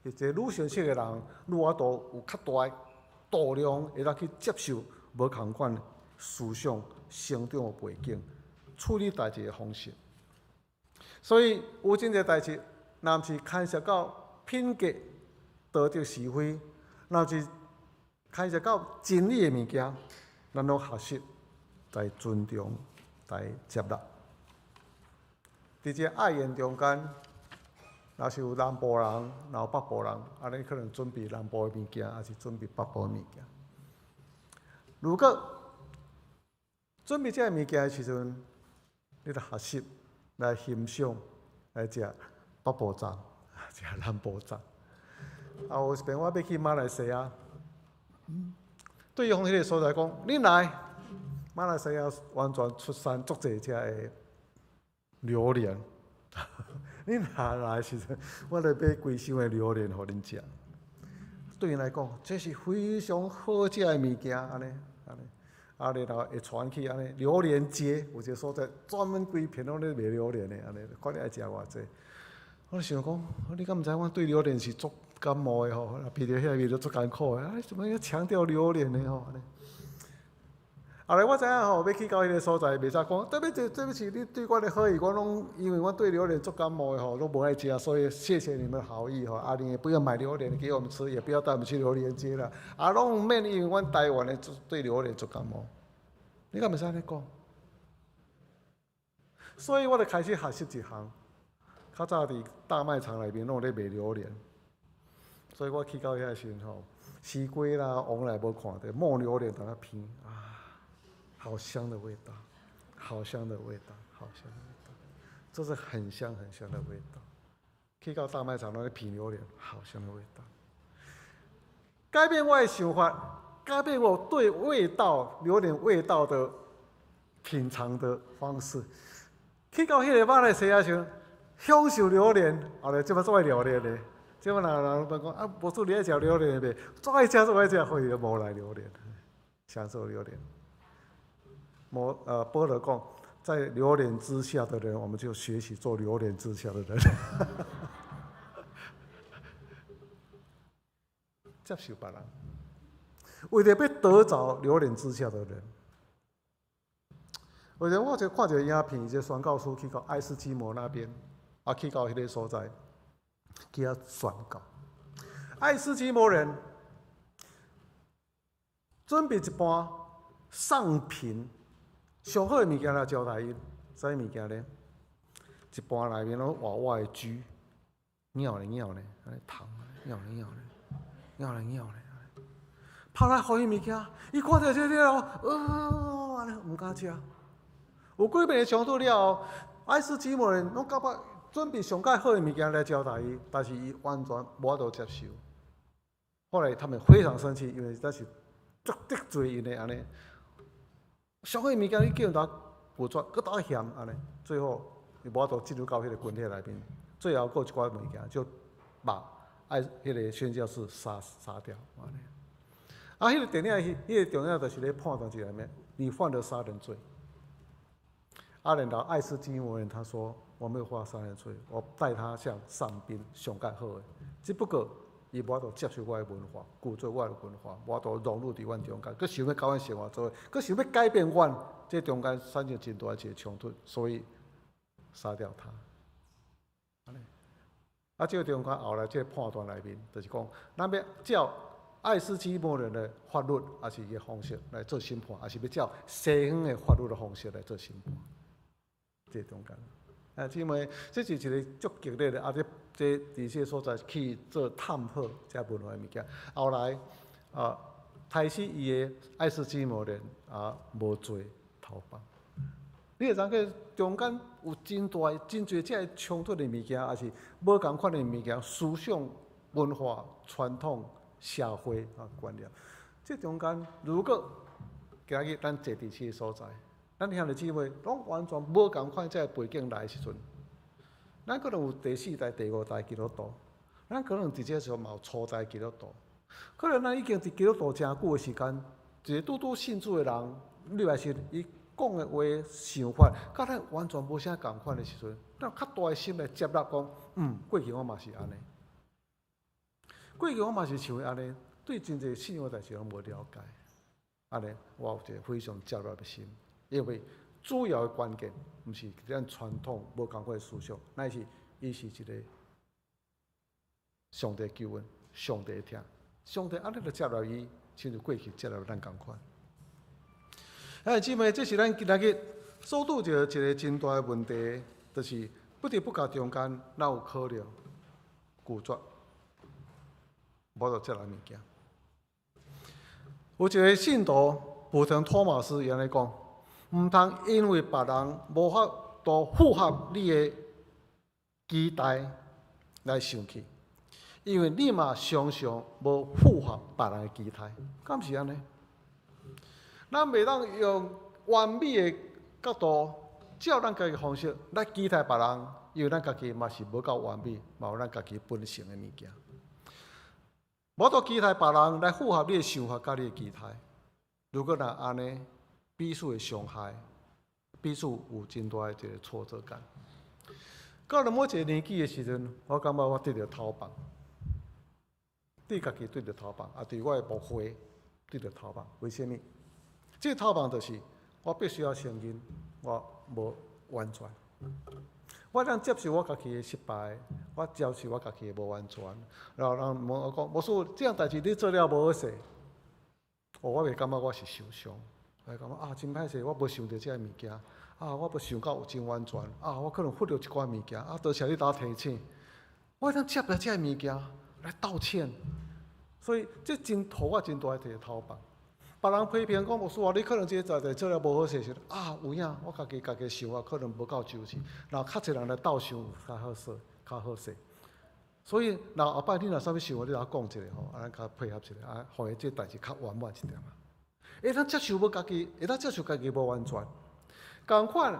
Speaker 2: 一个愈成熟的人，愈法度有较大的度量，会当去接受无同款思想、成长的背景、处理代志的方式。所以有真侪代志，若毋是牵涉到品格、道德是非，若是牵涉到真理的物件，咱拢学习来尊重、来接纳。伫这爱宴中间，若是有南部人，若有北部人，安尼可能准备南部的物件，还是准备北部的物件。如果准备这物件的时阵，你着学习来欣赏，来食北部粽，食南部粽。有一遍我要去马来西亚，对方迄个所在讲，你来马来西亚完全出产足侪只的榴莲。你若来时阵，我来买规箱的榴莲互恁食。对因来讲，这是非常好食的物件，安尼。然后会传去安尼榴莲街，有一个所在专门规片拢咧卖榴莲的，安尼，看你爱食偌济。我想讲，你敢毋知我对榴莲是足感冒的吼？闻到遐味就足艰苦的，怎么要强调榴莲呢吼？安尼。后来我知影吼，要去到迄个所在，袂使讲，对不起，你对我的好意，我拢因为我对榴莲足感冒的吼，都无爱食，所以谢谢你们的好意吼。你也不要买榴莲给我们吃，也不要带我们去榴莲街了。拢免因为阮台湾的对榴莲足感冒，你敢袂使安尼讲？所以我就开始学习一项，较早伫大卖场内面拢有咧卖榴莲，所以我去到遐时阵吼，西瓜啦、往来无看到，冒榴莲在那片好香的味道，好香的味道，好香的味道，这是很香很香的味道。去到大卖场那里品榴莲，好香的味道。改变我的想法，改变我对味道榴莲味道的品尝的方式。去到迄个马来西亚时，享受榴莲，后来这么做榴莲的，这么人问讲博士你爱食榴莲袂？做爱食，所以就无来榴莲，享受榴莲。波罗讲，在榴莲之下的人，我们就学习做榴莲之下的人。接受别人，为了要得着榴莲之下的人。有阵我就看一个影片，一个宣教师去到爱斯基摩那边，去到迄个所在，去遐宣教。爱斯基摩人准备一盘上品。上好的物件来招待因，啥物件呢？一盘内面拢活活的猪，咬咧，安尼糖，咬咧，拍来互伊物件，伊看到这了，安尼毋敢食。有几遍的冲突了后，爱斯基摩人拢甲我准备上介好的物件来招待伊，但是伊完全无法度接受。后来他们非常生气，因为这是足得罪因的安尼。上好物件你叫人家拒绝，搁打嫌安尼，最后伊无法度进入到迄个群体内面，最后搁一寡物件就把迄个宣教士杀掉安尼。迄个电影迄个重要就是咧判断一个咩，你犯了杀人罪。然后爱斯基摩人他说我没有犯杀人罪，我带他向上宾上介好的，只不过伊无法度接受我的文化，拒绝我的文化，无法度融入伫阮中间，佮想要甲阮生活做，佮想要改变阮，这中间产生真大一个冲突，所以杀掉他。这个中间后来这个判断内面，就是讲，咱要照爱斯基摩人的法律，还是伊个方式来做审判，还是要照西方的法律的方式来做审判？这中间，因为这是一个足激烈的，这伫些所在去做探讨这文化的物件。后来开始伊的爱斯基摩人无做逃犯。你会知影中间有真多这冲突的物件，还是无共款的物件，思想、文化、传统、社会观念。这中间如果今日咱坐伫这个所在，咱兄弟姊妹拢完全无共款这背景来的时阵，咱可能有第4代、第5代基督徒，咱可能伫这时候嘛有初代基督徒，可能咱已经伫基督徒真久的时间，一个拄拄信主的人，你来是伊讲的话、想法，甲咱完全无啥共款的时阵，咱较大的心来接纳讲，过去我嘛是安尼。过去我嘛是像安尼，对真侪信仰代志拢无了解，安尼我有一个非常焦虑的心，因为主要的关键毋是咱传统无共款的思想，乃是伊是一个上帝救恩，上帝听，上帝安尼就接纳伊，亲像过去接纳咱共款。姊妹，这是咱今仔日所拄着一个真大的问题，就是不得不甲中间哪有可能拒绝，无就接纳物件。有一个信徒普腾托马斯伊安尼讲，毋通因为别人无法度符合你的期待来生气，因为你嘛常常无符合别人的期待，敢是安尼？咱袂当用完美的角度，照咱家己方式来期待别人，因为咱家己嘛是无够完美，嘛有咱家己本性的物件。无多期待别人来符合你的想法甲你的期待。如果若安尼，彼此的伤害，彼此有真大的一个挫折感。到了某一个年纪的时阵，我感觉我对着头棒，对家己对着头棒，也对我的牧会对着头棒。为什么？这个头棒就是我必须要承认我无完全。我当接受我家己的失败，我接受我家己的无完全。然后人问我讲，牧师，这样代志你做了无好势？我袂感觉我是受伤，我会感觉啊，真歹势，我无想到这个物件，啊，我无想到有真完全，啊，我可能忽略一寡物件，啊，多谢你甲我提醒。我当接了这个物件来道歉，所以这真互我真大一个头棒。别人批评讲牧师啊，你可能这个代志做了无好势时，啊，有影，我家己想法可能无够周全，然后较侪人来斗想较好势，较好势。所以，若后摆你若啥物想法，你甲我讲一下吼，咱较配合一下，啊，互伊这代志较圆满一点啊。会当接受无家己，会当接受家己无完全。共款，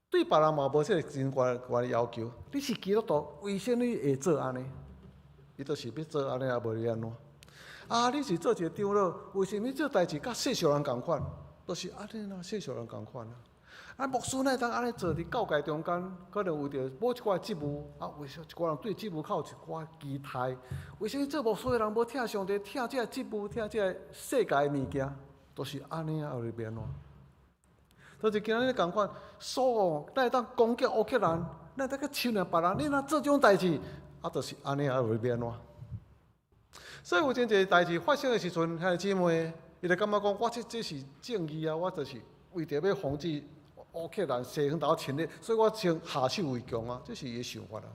Speaker 2: 对别人嘛无这个真悬的要求。你是基督徒，为什么你会做安尼？伊就是要做安尼，也无你安怎？啊！你是做一个长老，为什么这代志甲世俗人共款？都是安尼啦，世俗人共款啦。啊，牧师呢，当安尼做伫教界中间，可能为着某一寡职务，啊，为啥一寡人对职务较有一寡期待？为什么做牧师的人无听上帝，听这个职务，听这个世界的物件？都是安尼啊，后边咯。就是今日共款，所咱会当攻击乌克兰，咱当去侵略别人，你若做这种代志，啊，就是安尼啊，后边咯。所以有真侪代志发生的时阵，兄弟姊妹，伊就感觉讲，我这是正义啊，我就是为着要防止乌克兰西方岛侵略，所以我先下手为强啊，这是伊的想法啊。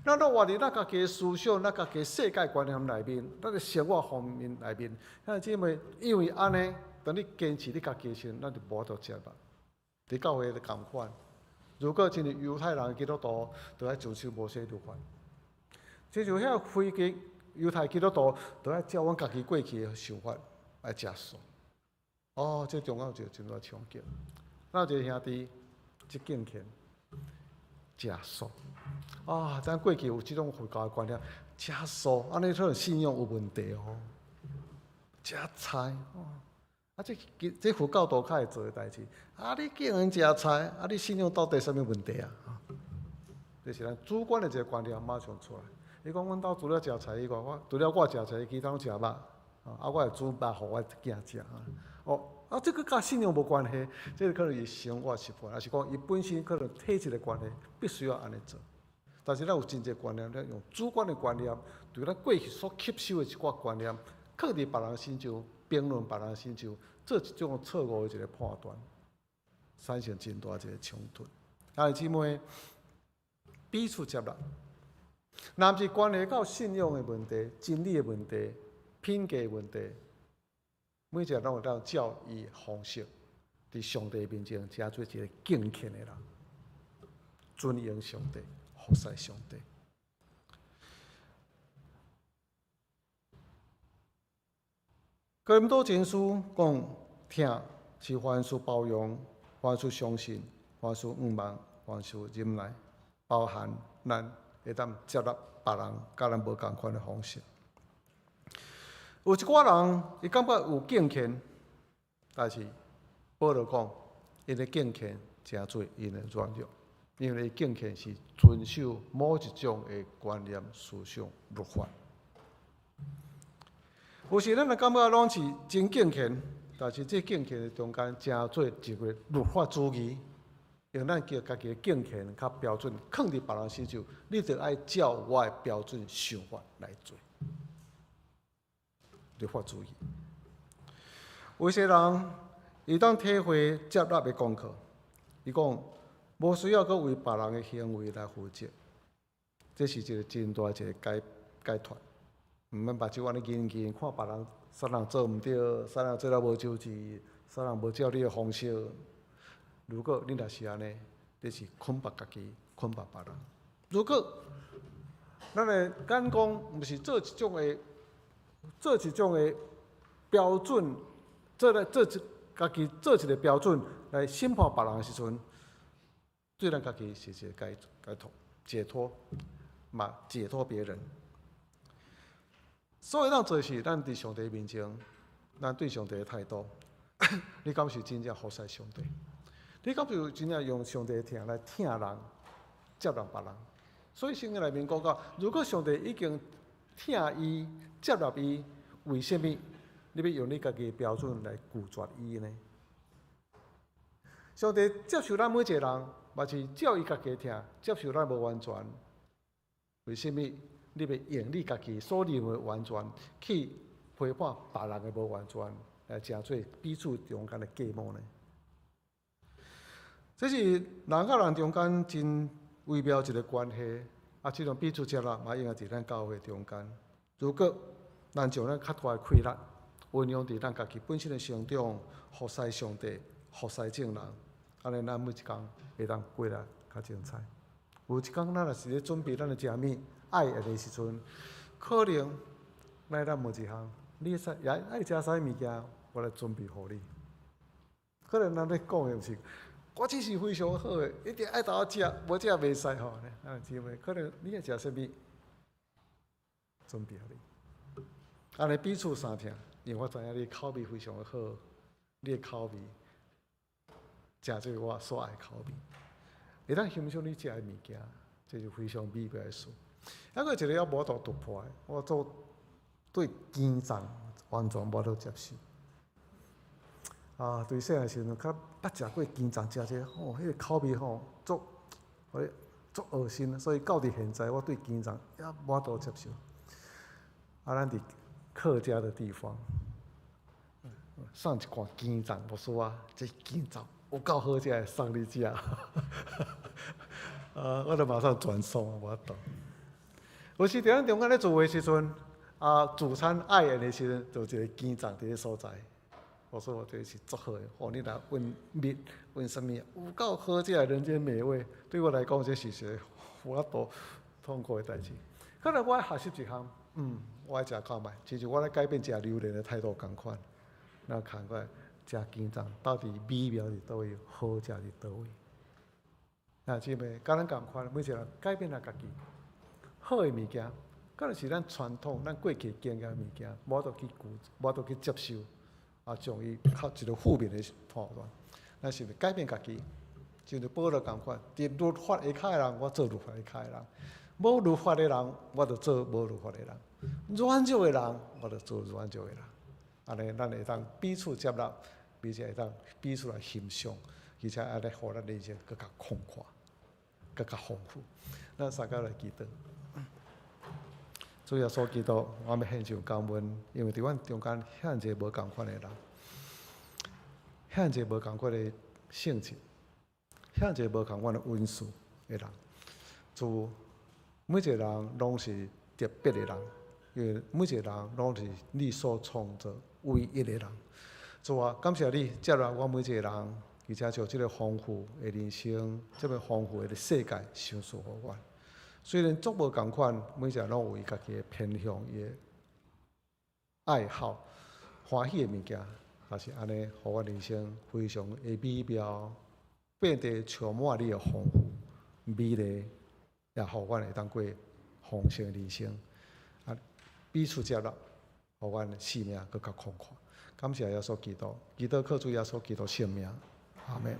Speaker 2: 咱活伫咱家己的思想、咱家己的世界观念内面，咱的生活方面内面，兄弟姊妹，因为安尼，当你坚持你家己的时阵，咱就无法度接纳。伫教会就共款，如果真是犹太人基督徒，就要遵守摩西律法，亲像遐非基犹太基督徒都要照阮家己过去的想法来接受。哦，这中间有一个真大冲击。咱有一个兄弟，即敬虔、接受。啊，咱过去有即种佛教的观念，接受，安尼可能信仰有问题哦。食菜哦，啊，这佛教徒较会做的代志。啊，你竟然食菜，啊，你信仰到底啥物问题啊？这是咱主观的一个观念马上出来。伊讲，阮兜除了食菜以外，除了我食菜，其他拢食肉，啊，我会煮肉互我囝食啊。哦，啊，这个甲信仰无关系，这个可能伊生活习惯，还是讲伊本身可能体质的关系，必须要安尼做。但是咱有真侪观念，咱用主观的观念，对咱过去所吸收的一寡观念，刻伫别人心上，评论别人心上，做一种错误的一个判断，产生真大一个冲突。兄弟姊妹，彼此接纳。若毋是关系到信仰的问题、真理的问题、品格的问题，每一个人拢有当照伊方式，伫上帝面前成做一个敬虔的人，尊敬上帝，服侍上帝。哥林多前书讲，听是凡事包容，凡事相信，凡事毋忘，凡事忍耐，包含咱会当接纳别人甲咱无共款的方式。有一寡人，伊感觉有敬虔，但是保罗讲，因的敬虔真做因的软弱，因为敬虔是遵守某一种的观念、思想、律法。有时咱也感觉拢是真敬虔，但是这敬虔的中间，真做一个律法主义，用咱叫家己的敬虔较标准，放伫别人身上，你就爱照我的标准想法来做。律法主义，有些人伊当体会接纳的功课，伊讲无需要搁为别人的行为来负责，这是一个真大一个解脱。毋免目睭安尼nhìn，看别人啥人做毋对，啥人做了无周至，啥人无照你的方式。如果你若是安尼，你是捆绑家己，捆绑别人。如果咱的眼光毋是做一种的标准，家己做一个标准来审判别人的时阵，对咱家己是一个解脱，嘛解脱别人。所以咱做事，咱伫上帝面前，咱对上帝的态度，你敢是真正服侍上帝？你敢是真正用上帝的疼来疼人、接纳别人？所以圣经内面讲到，如果上帝已经疼伊、接纳伊，为什么你要用你家己的标准来拒绝伊呢？上帝接受咱每一个人，嘛是照伊家己的疼，接受咱无完全。为什么你要用你家己所认为完全去批判别人的无完全，来成做彼此中间的芥末呢？这是人甲人中间真微妙一个关系，这种彼此接纳嘛，应该伫咱教会中间。如果咱将咱较大的气力运用伫咱家己本身的成长，服侍上帝，服侍众人，安尼咱每一天会当过来较精彩。有一天咱若是咧准备咱的食物、爱的时阵，可能咱问一项，你也爱食啥物件，我来准备互你。可能咱咧讲的是，我这是非常好的，一定爱倒食，无食袂使吼。姊妹，可能你爱食啥物，准备互你。安尼彼此相听，因为我知影你口味非常的好，你的口味，食这个我所爱的口味，会当欣赏你食的物件，这就非常美妙的事。还佫一个要无法度突破的，我做对经常完全无法度接受。对细汉时阵，较捌食过经常食这个，迄个口味足恶心，所以到伫现在，我对经常也无法度接受。咱伫客家的地方，送一罐经常，我说这经常有够好食，送你食。我就马上转送，无法度。有时伫咱中间咧做的时阵，自餐爱宴的时阵，就一个经常伫个所在。我说我这是足好的，你来问蜜问什么，有够好食的人间美味。对我来讲，这是一个有法度痛苦的代志。可能我爱学习一项，我爱食看卖，其实我咧改变食榴莲的态度共款。那看过来食经常到底美妙伫倒位，好食伫倒位。姊妹，甲咱共款，每一个人改变咱家己好的物件，可能是咱传统、咱过去经验的物件，无法度去接受。将伊靠一个负面的判断，咱是改变家己，就像保罗共款，伫律法下骹的人，我做律法下骹的人；无律法的人，我就做无律法的人；软弱的人，我就做软弱的人。安尼，咱会当彼此接纳，并且会当彼此来欣赏，而且安尼，互咱人生更加宽阔、更加丰富。咱三个来祈祷。主耶稣基督，我要献上感恩，因为伫阮中间遐济无共款的人，遐济无共款的性情，遐济无共款的温顺的人。主，每一个人拢是特别的人，因为每一个人拢是你所创造唯一的人。主啊，感谢你接纳我每一个人，而且将这个丰富的人生、这个丰富的世界赏赐予我。虽然足无共款，每一个人拢有伊家己的偏向、伊的爱好、欢喜的物件，但是安尼，互我人生非常的美妙，变得充满你的丰富、美丽，也互阮会当过丰盛的人生。彼此接纳，互阮生命更加宽阔。感谢耶稣基督，祈祷靠主耶稣基督圣名，阿门。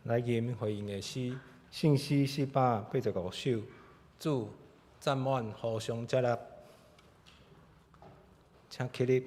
Speaker 1: 来吟回应的诗，信诗485首，主赞满互相接纳，请起立。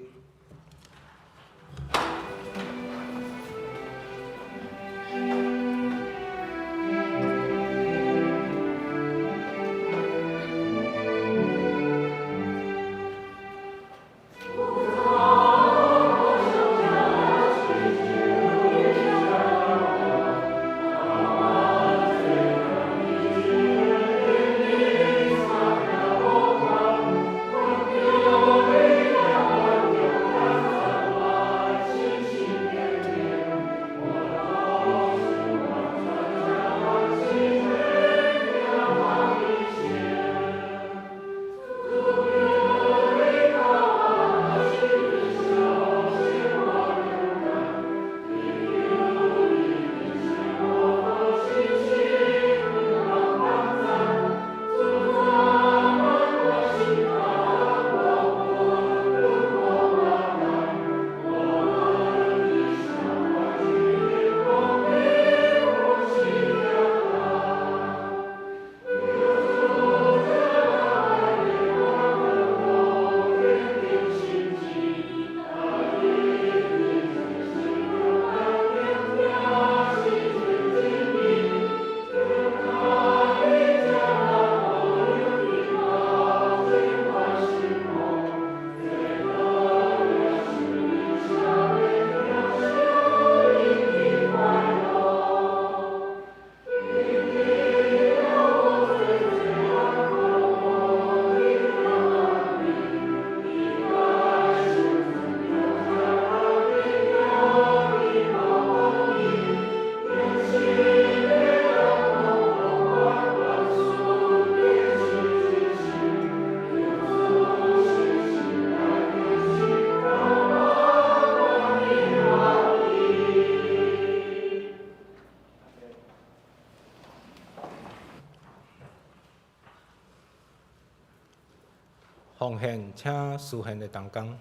Speaker 1: 奉献，请书献的同工。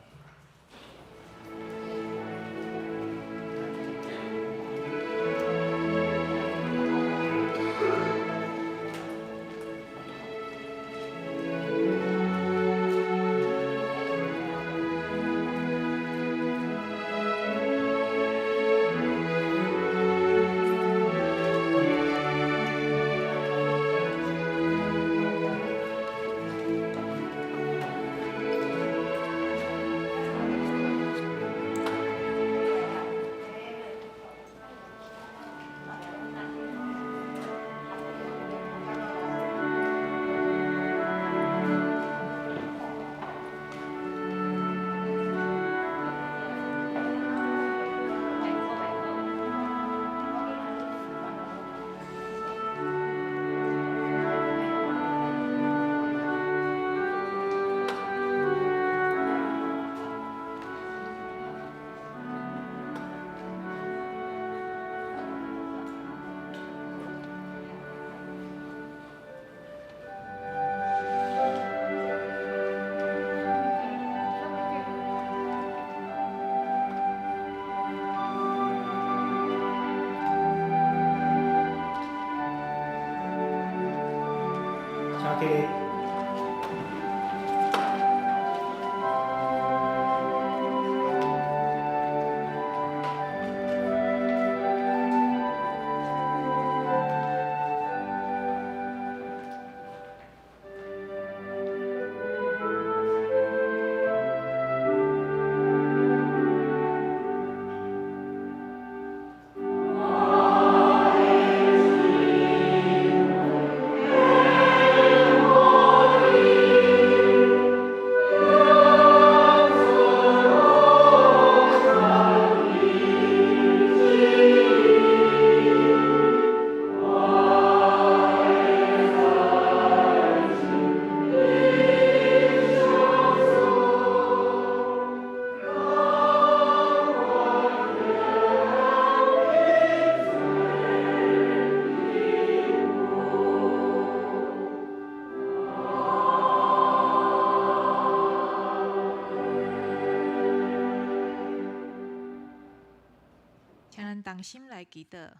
Speaker 3: 请咱同心来祈祷，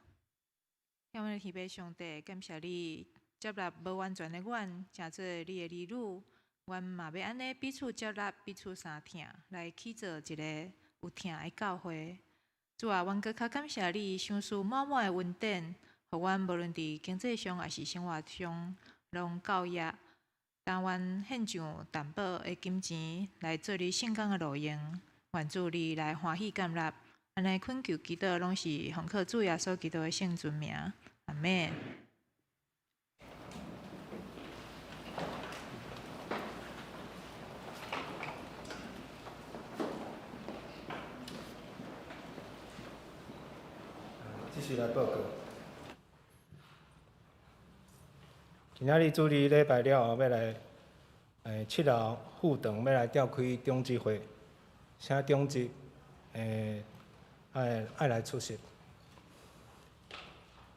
Speaker 3: 感恩天父上帝，感谢你接纳无完全的阮，成做你的儿女。阮嘛要安尼彼此接纳，彼此相疼，来起造一个有疼的教会。主啊，阮搁较感谢你，相思满满的恩典，互阮无论伫经济上还是生活上，拢教育。当阮献上淡薄的金钱来做你圣工的路用，愿主你来欢喜接纳。安尼恳求祈祷，拢是奉靠主耶稣基督的圣尊名，阿门。
Speaker 1: 继续来报告。今仔日主日礼拜了后，要来7楼副堂要来召开中职会，请中职爱来出席。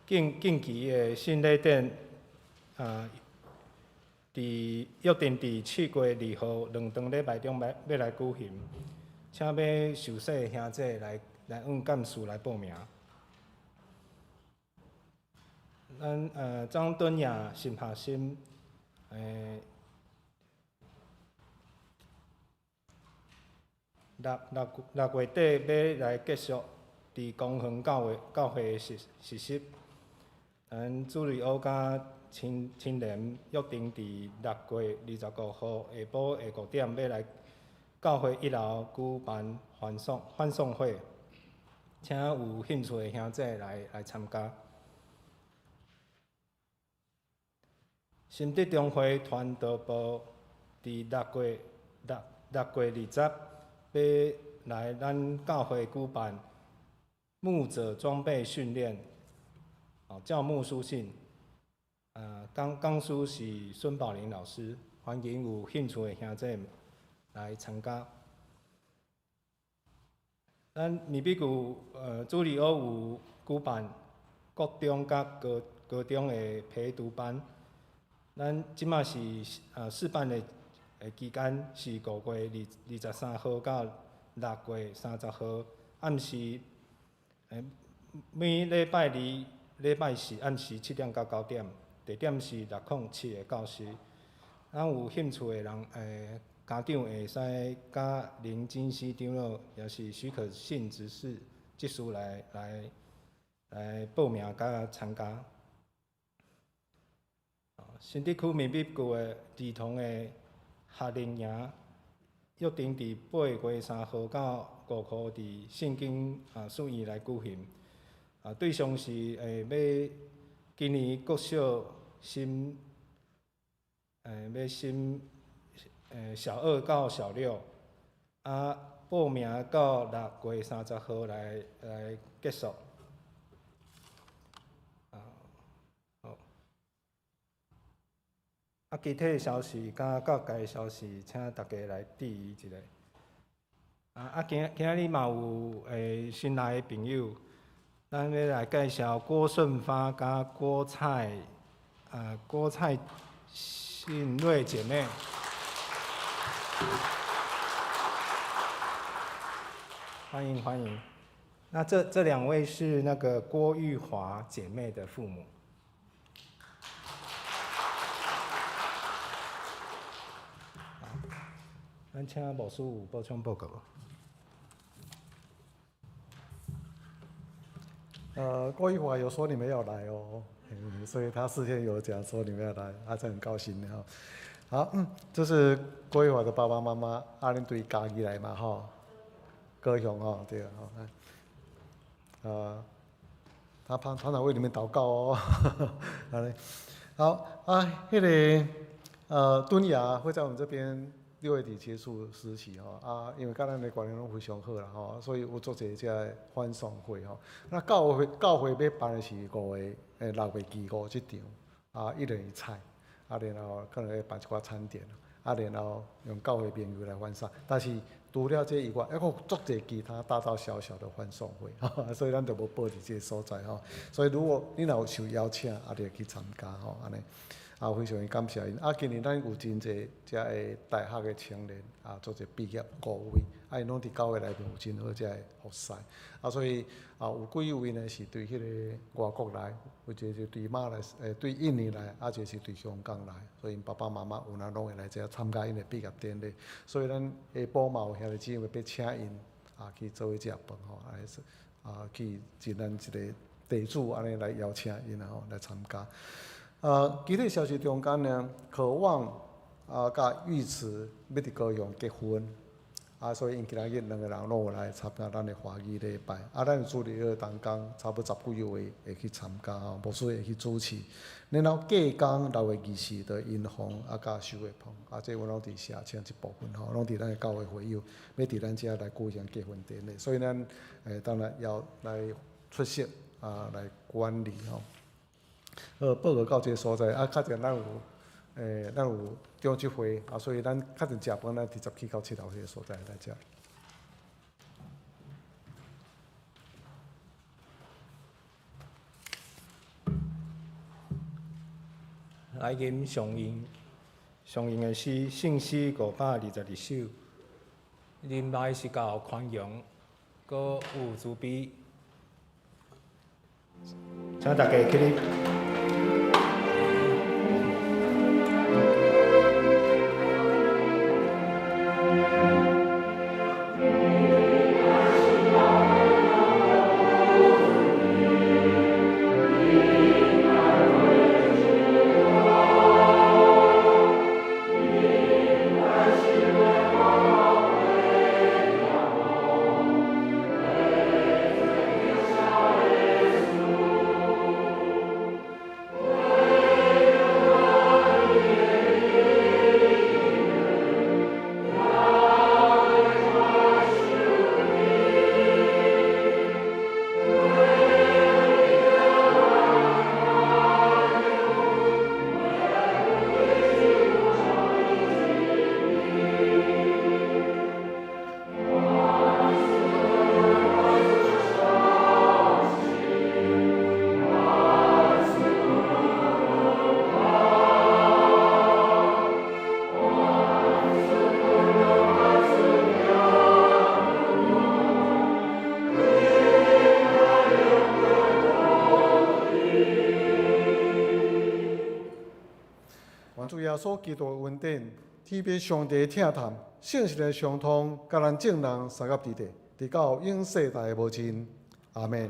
Speaker 1: 近期的新礼典约定伫7月2号2场礼拜中要来举行，请要受洗的兄弟来按干事来报名。咱张敦雅新学生6月底要来结束伫公园教会的实习。咱主日学甲青年约定伫6月25号下晡下5点要来教会1楼举办欢送会，请有兴趣的兄弟来参加。新德中会传道部伫6月20要来咱教会举办牧者装备训练，教牧书信，讲师是孙宝林老师，欢迎有兴趣的兄弟来参加。咱咪比古主日学有举办国中甲高中的陪读班。咱即马是试办的期间是5月23号到6月30号，暗时每礼拜2、礼拜4暗时7点到9点，地点是607的教室。咱有兴趣的人家长会使甲林金熙长老，也是许可信执事技术来报名甲参加。新德区民必区的儿童的夏令营，约定伫8月3号到5号伫圣经书院来举行。对象是要今年国小升要升小2到小6，报名到6月30号来结束。具体的消息甲教界的消息，请大家来注意一下。今仔日嘛有新来的朋友，咱要来介绍郭顺发甲郭蔡信瑞姐妹。欢迎。那这2位是那个郭玉华姐妹的父母。咱请牧师有补充报告。
Speaker 2: 郭玉华有说你们要来哦，所以他事先有讲说你们要来，他是很高兴的哈。好，这是郭玉华的爸爸妈妈，恁对家己来嘛哈，高雄哈对他常常为你们祷告哦。好敦雅会在我们这边6月底结束实习哈因为甲咱的观念拢非常好啦吼，所以有做一个欢送会吼。那教会要办的是6月25这场一人一菜然后可能会办一寡餐点然后用教会朋友来欢送。但是除了这以外，还有足侪其他大大小小的欢送会所以咱就无报伫这个所在所以如果你若有受邀请，你会去参加安尼。非常感谢因。今年咱有真侪遮个大学的青年做者毕业5位因拢伫教会内面有真好才会服侍。所以有几位呢是对迄个外国来，有一个是对对印尼来，一个是对香港来，所以因爸爸妈妈有人拢会来这参加因的毕业典礼。所以咱下晡嘛有兄弟姊妹要请因去做伙食饭来去尽咱一个地主安尼来邀请因来参加。具体消息中间呢，渴望甲玉慈要伫高雄结婚，所以因今仔日两个人拢有来参加咱的华语礼拜。咱主日学当天差不多10几位会去参加牧师会去主持。然后隔天6月20日的银行甲收月棚，这阮拢伫社青一部分拢伫咱的教会会友，要伫咱遮来举行结婚典礼，所以咱当然要来出席来管理报告到这个所在较定咱有中集会所以咱较定食饭咱直接去到7楼迄个所在来食。
Speaker 1: 来吟上映的诗《圣诗522首》，林内是教宽容，搁有慈悲，请大家起立。主耶稣基督的恩典，天父上帝疼探，圣神的相通，甲咱众人三合伫地，直到永世代无尽。阿门。